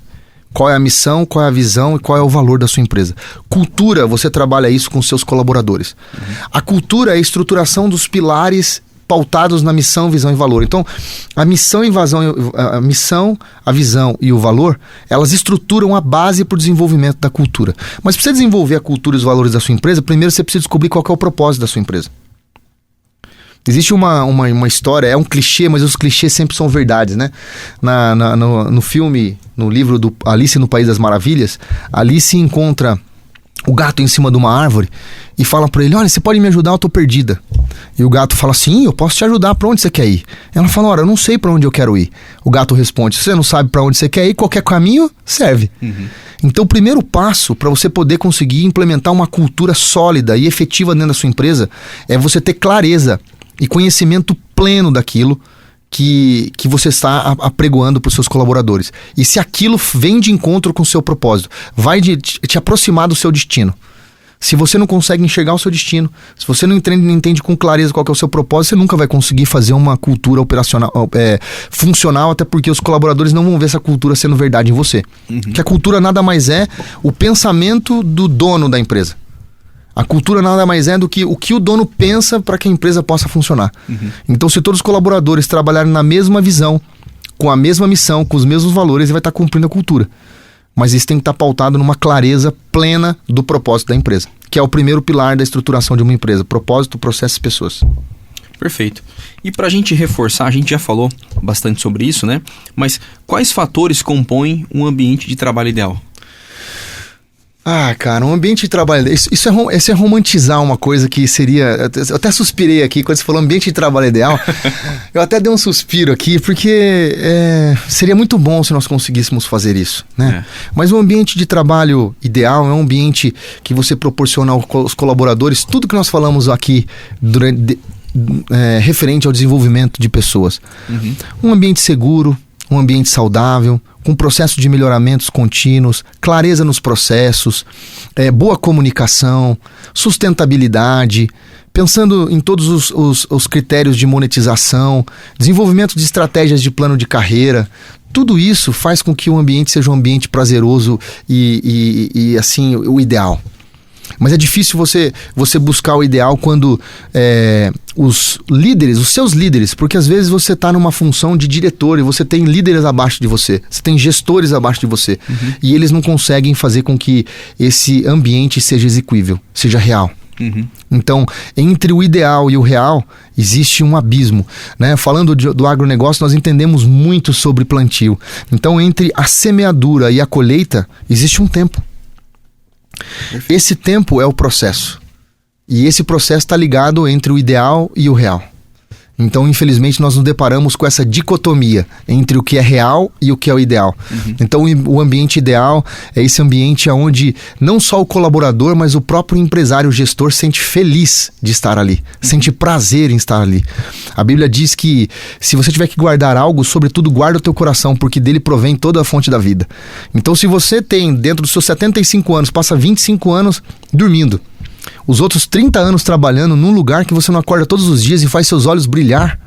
D: Qual é a missão, qual é a visão e qual é o valor da sua empresa. Cultura, você trabalha isso com seus colaboradores. A cultura é a estruturação dos pilares pautados na missão, visão e valor. Então, a missão, a visão e o valor, elas estruturam a base para o desenvolvimento da cultura. Mas para você desenvolver a cultura e os valores da sua empresa, primeiro você precisa descobrir qual que é o propósito da sua empresa. Existe uma história, é um clichê, mas os clichês sempre são verdades, né? No filme, no livro do Alice no País das Maravilhas, Alice encontra o gato em cima de uma árvore e fala pra ele: olha, você pode me ajudar, eu tô perdida. E o gato fala: sim, eu posso te ajudar, pra onde você quer ir? Ela fala: olha, eu não sei pra onde eu quero ir. O gato responde: se você não sabe pra onde você quer ir, qualquer caminho serve. Então o primeiro passo para você poder conseguir implementar uma cultura sólida e efetiva dentro da sua empresa é você ter clareza e conhecimento pleno daquilo que você está apregoando para os seus colaboradores. E se aquilo vem de encontro com o seu propósito, vai te aproximar do seu destino. Se você não consegue enxergar o seu destino, se você não entende com clareza qual que é o seu propósito, você nunca vai conseguir fazer uma cultura operacional, funcional, até porque os colaboradores não vão ver essa cultura sendo verdade em você. Que a cultura nada mais é o pensamento do dono da empresa. A cultura nada mais é do que o dono pensa para que a empresa possa funcionar. Então, se todos os colaboradores trabalharem na mesma visão, com a mesma missão, com os mesmos valores, ele vai estar cumprindo a cultura. Mas isso tem que estar pautado numa clareza plena do propósito da empresa, que é o primeiro pilar da estruturação de uma empresa: propósito, processo e pessoas.
A: Perfeito. E para a gente reforçar, a gente já falou bastante sobre isso, né? Mas quais fatores compõem um ambiente de trabalho ideal?
D: Cara, um ambiente de trabalho... Isso é romantizar uma coisa que seria... Eu até suspirei aqui quando você falou ambiente de trabalho ideal. Eu até dei um suspiro aqui, porque seria muito bom se nós conseguíssemos fazer isso, né? Mas um ambiente de trabalho ideal é um ambiente que você proporciona aos colaboradores tudo que nós falamos aqui referente ao desenvolvimento de pessoas. Um ambiente seguro, um ambiente saudável, com processo de melhoramentos contínuos, clareza nos processos, boa comunicação, sustentabilidade, pensando em todos os critérios de monetização, desenvolvimento de estratégias de plano de carreira. Tudo isso faz com que o ambiente seja um ambiente prazeroso e assim, o ideal. Mas é difícil você buscar o ideal quando os seus líderes, porque às vezes você está numa função de diretor e você tem líderes abaixo de você, você tem gestores abaixo de você, e eles não conseguem fazer com que esse ambiente seja execuível, seja real. Então, entre o ideal e o real, existe um abismo, né? Falando do agronegócio, nós entendemos muito sobre plantio. Então, entre a semeadura e a colheita, existe um tempo. Esse tempo é o processo. E esse processo está ligado entre o ideal e o real. Então, infelizmente, nós nos deparamos com essa dicotomia entre o que é real e o que é o ideal. Então, o ambiente ideal é esse ambiente onde não só o colaborador, mas o próprio empresário, o gestor, sente feliz de estar ali, sente prazer em estar ali. A Bíblia diz que se você tiver que guardar algo, sobretudo guarda o teu coração, porque dele provém toda a fonte da vida. Então, se você tem, dentro dos seus 75 anos, passa 25 anos dormindo, os outros 30 anos trabalhando num lugar que você não acorda todos os dias e faz seus olhos brilhar,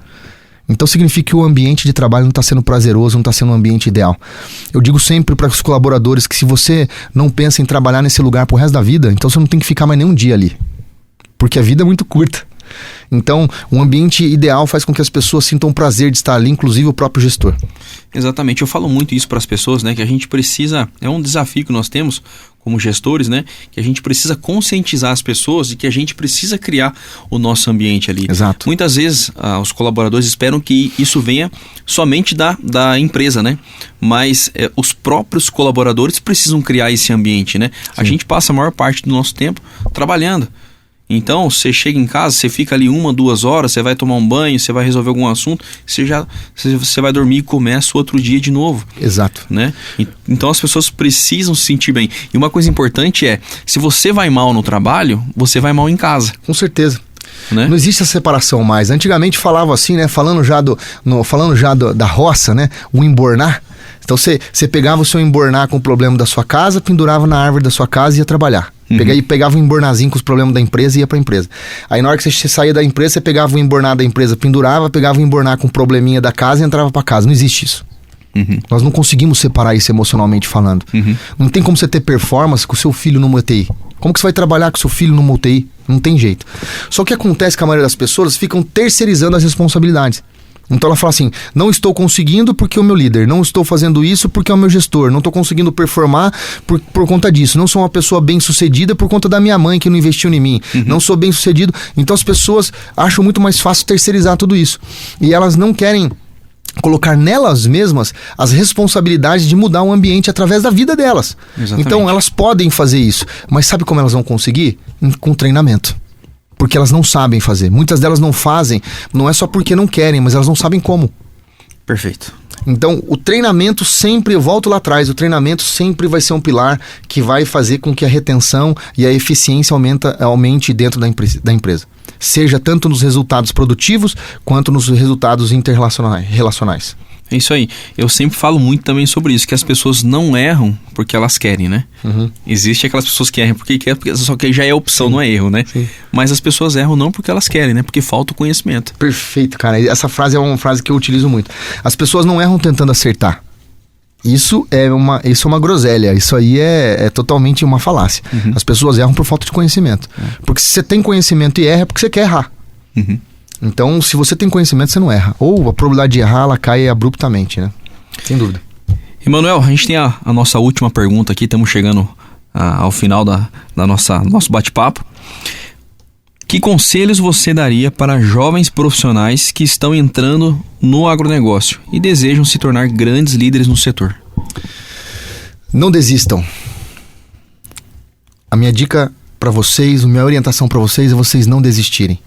D: então significa que o ambiente de trabalho não está sendo prazeroso, não está sendo um ambiente ideal. Eu digo sempre para os colaboradores que se você não pensa em trabalhar nesse lugar pro resto da vida, então você não tem que ficar mais nenhum dia ali, porque a vida é muito curta. Então, um ambiente ideal faz com que as pessoas sintam prazer de estar ali, inclusive o próprio gestor.
A: Exatamente, eu falo muito isso para as pessoas, né? Que a gente precisa, é um desafio que nós temos como gestores, né? Que a gente precisa conscientizar as pessoas e que a gente precisa criar o nosso ambiente ali.
D: Exato.
A: Muitas vezes os colaboradores esperam que isso venha somente da empresa, né? Mas os próprios colaboradores precisam criar esse ambiente, né? Sim. A gente passa a maior parte do nosso tempo trabalhando. Então, você chega em casa, você fica ali 1, 2 horas, você vai tomar um banho, você vai resolver algum assunto, você vai dormir e começa o outro dia de novo.
D: Exato.
A: Né? Então, as pessoas precisam se sentir bem. E uma coisa importante é, se você vai mal no trabalho, você vai mal em casa.
D: Com certeza.
A: Né?
D: Não existe essa separação mais. Antigamente falava assim, né? Falando já da roça, né? O embornar. Então você pegava o seu embornar com o problema da sua casa, pendurava na árvore da sua casa e ia trabalhar. Pegava um embornazinho com os problemas da empresa e ia pra empresa. Aí na hora que você saía da empresa, você pegava o embornar da empresa, pendurava, pegava o embornar com o probleminha da casa e entrava pra casa. Não existe isso. Nós não conseguimos separar isso emocionalmente falando. Não tem como você ter performance com o seu filho numa UTI. Como que você vai trabalhar com o seu filho numa UTI? Não tem jeito. Só que acontece que a maioria das pessoas ficam terceirizando as responsabilidades. Então ela fala assim, não estou conseguindo porque é o meu líder, não estou fazendo isso porque é o meu gestor, não estou conseguindo performar por conta disso, não sou uma pessoa bem sucedida por conta da minha mãe que não investiu em mim, não sou bem sucedido. Então as pessoas acham muito mais fácil terceirizar tudo isso. E elas não querem colocar nelas mesmas as responsabilidades de mudar o ambiente através da vida delas. Exatamente. Então elas podem fazer isso, mas sabe como elas vão conseguir? Com treinamento. Porque elas não sabem fazer. Muitas delas não fazem, não é só porque não querem, mas elas não sabem como.
A: Perfeito.
D: Então, o treinamento sempre, eu volto lá atrás, o treinamento sempre vai ser um pilar que vai fazer com que a retenção e a eficiência aumente dentro da empresa. Seja tanto nos resultados produtivos, quanto nos resultados interrelacionais.
A: É isso aí. Eu sempre falo muito também sobre isso, que as pessoas não erram porque elas querem, né? Existe aquelas pessoas que erram porque querem, só que já é opção, não é erro, né? Sim. Mas as pessoas erram não porque elas querem, né? Porque falta o conhecimento.
D: Perfeito, cara. Essa frase é uma frase que eu utilizo muito. As pessoas não erram tentando acertar. Isso é uma groselha. Isso aí é totalmente uma falácia. As pessoas erram por falta de conhecimento. Porque se você tem conhecimento e erra, é porque você quer errar. Então, se você tem conhecimento, você não erra. Ou a probabilidade de errar, ela cai abruptamente, né? Sem dúvida.
A: Emanuel, a gente tem a nossa última pergunta aqui. Estamos chegando ao final da nosso bate-papo. Que conselhos você daria para jovens profissionais que estão entrando no agronegócio e desejam se tornar grandes líderes no setor?
D: Não desistam. A minha dica para vocês, a minha orientação para vocês é vocês não desistirem.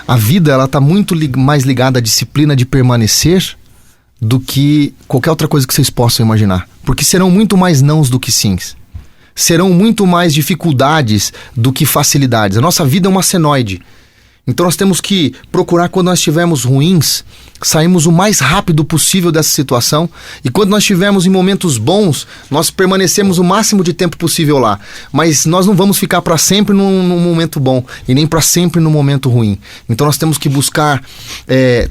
D: A vida, ela está muito mais ligada à disciplina de permanecer do que qualquer outra coisa que vocês possam imaginar. Porque serão muito mais nãos do que sims. Serão muito mais dificuldades do que facilidades. A nossa vida é uma senoide. Então nós temos que procurar, quando nós estivermos ruins, sairmos o mais rápido possível dessa situação. E quando nós estivermos em momentos bons, nós permanecemos o máximo de tempo possível lá. Mas nós não vamos ficar para sempre num momento bom e nem para sempre no momento ruim. Então nós temos que buscar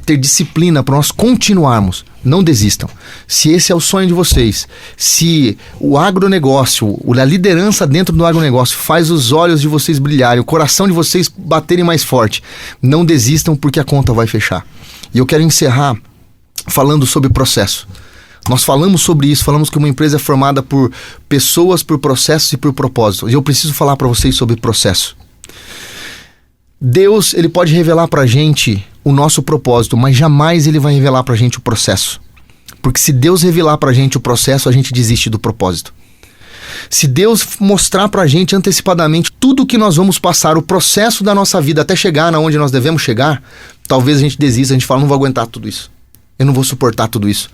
D: ter disciplina para nós continuarmos. Não desistam. Se esse é o sonho de vocês, se o agronegócio, a liderança dentro do agronegócio faz os olhos de vocês brilharem, o coração de vocês baterem mais forte, não desistam, porque a conta vai fechar. E eu quero encerrar falando sobre processo. Nós falamos sobre isso, falamos que uma empresa é formada por pessoas, por processos e por propósitos. E eu preciso falar para vocês sobre processo. Deus, ele pode revelar pra gente o nosso propósito, mas jamais ele vai revelar pra gente o processo. Porque se Deus revelar pra gente o processo, a gente desiste do propósito. Se Deus mostrar pra gente antecipadamente tudo o que nós vamos passar, o processo da nossa vida até chegar onde nós devemos chegar, talvez a gente desista, a gente fala, não vou aguentar tudo isso. Eu não vou suportar tudo isso.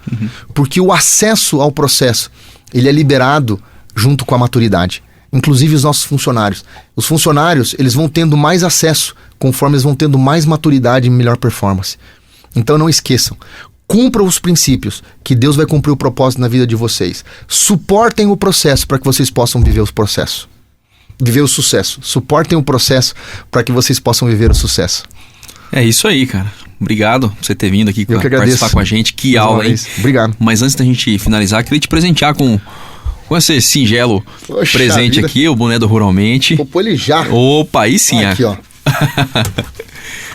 D: Porque o acesso ao processo, ele é liberado junto com a maturidade. Inclusive os nossos funcionários. Os funcionários, eles vão tendo mais acesso conforme eles vão tendo mais maturidade e melhor performance. Então não esqueçam. Cumpram os princípios, que Deus vai cumprir o propósito na vida de vocês. Suportem o processo para que vocês possam viver os processos. Viver o sucesso. Suportem o processo para que vocês possam viver o sucesso.
A: É isso aí, cara. Obrigado por você ter vindo aqui participar com a gente. Que aula, hein?
D: Obrigado.
A: Mas antes da gente finalizar, queria te presentear com esse singelo presente aqui, o boné do Ruralmente.
D: Vou pôr ele já.
A: Opa, aí sim.
D: Aqui, ó.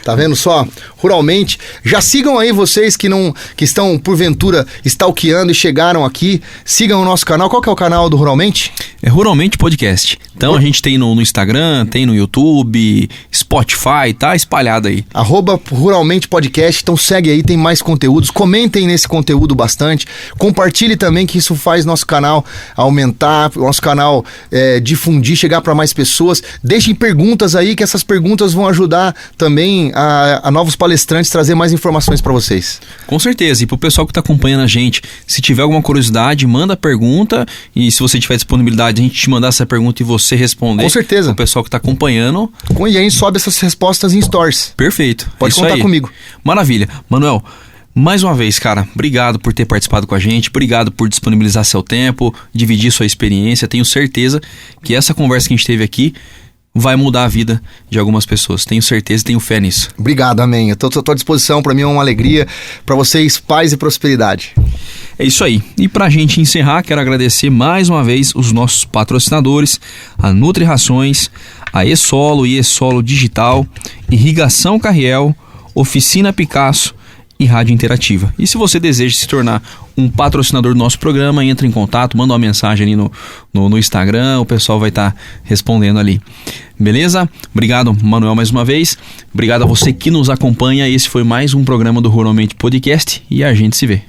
D: Tá vendo só? Ruralmente. Já sigam aí vocês que estão, porventura, stalkeando e chegaram aqui. Sigam o nosso canal. Qual que é o canal do Ruralmente?
A: É Ruralmente Podcast. Então a gente tem no Instagram, tem no YouTube, Spotify, tá espalhado aí.
D: @Ruralmente Podcast. Então segue aí, tem mais conteúdos. Comentem nesse conteúdo bastante. Compartilhe também, que isso faz nosso canal aumentar, nosso canal difundir, chegar para mais pessoas. Deixem perguntas aí, que essas perguntas vão ajudar também a novos palestrantes trazer mais informações para vocês.
A: Com certeza. E pro pessoal que tá acompanhando a gente, se tiver alguma curiosidade, manda a pergunta, e se você tiver disponibilidade, a gente te mandar essa pergunta e você responder.
D: Com certeza.
A: O pessoal que tá acompanhando.
D: E a gente sobe essas respostas em stories.
A: Perfeito.
D: Pode contar comigo.
A: Maravilha. Manuel, mais uma vez, cara, obrigado por ter participado com a gente, obrigado por disponibilizar seu tempo, dividir sua experiência. Tenho certeza que essa conversa que a gente teve aqui vai mudar a vida de algumas pessoas. Tenho certeza e tenho fé nisso.
D: Obrigado, amém. Eu estou à disposição. Para mim é uma alegria. Para vocês, paz e prosperidade.
A: É isso aí. E para a gente encerrar, quero agradecer mais uma vez os nossos patrocinadores, a Nutri Rações, a E-Solo e E-Solo Digital, Irrigação Carriel, Oficina Picasso e Rádio Interativa. E se você deseja se tornar um patrocinador do nosso programa, entre em contato, manda uma mensagem ali no Instagram, o pessoal vai estar respondendo ali. Beleza? Obrigado, Manuel, mais uma vez. Obrigado a você que nos acompanha. Esse foi mais um programa do Ruralmente Podcast e a gente se vê.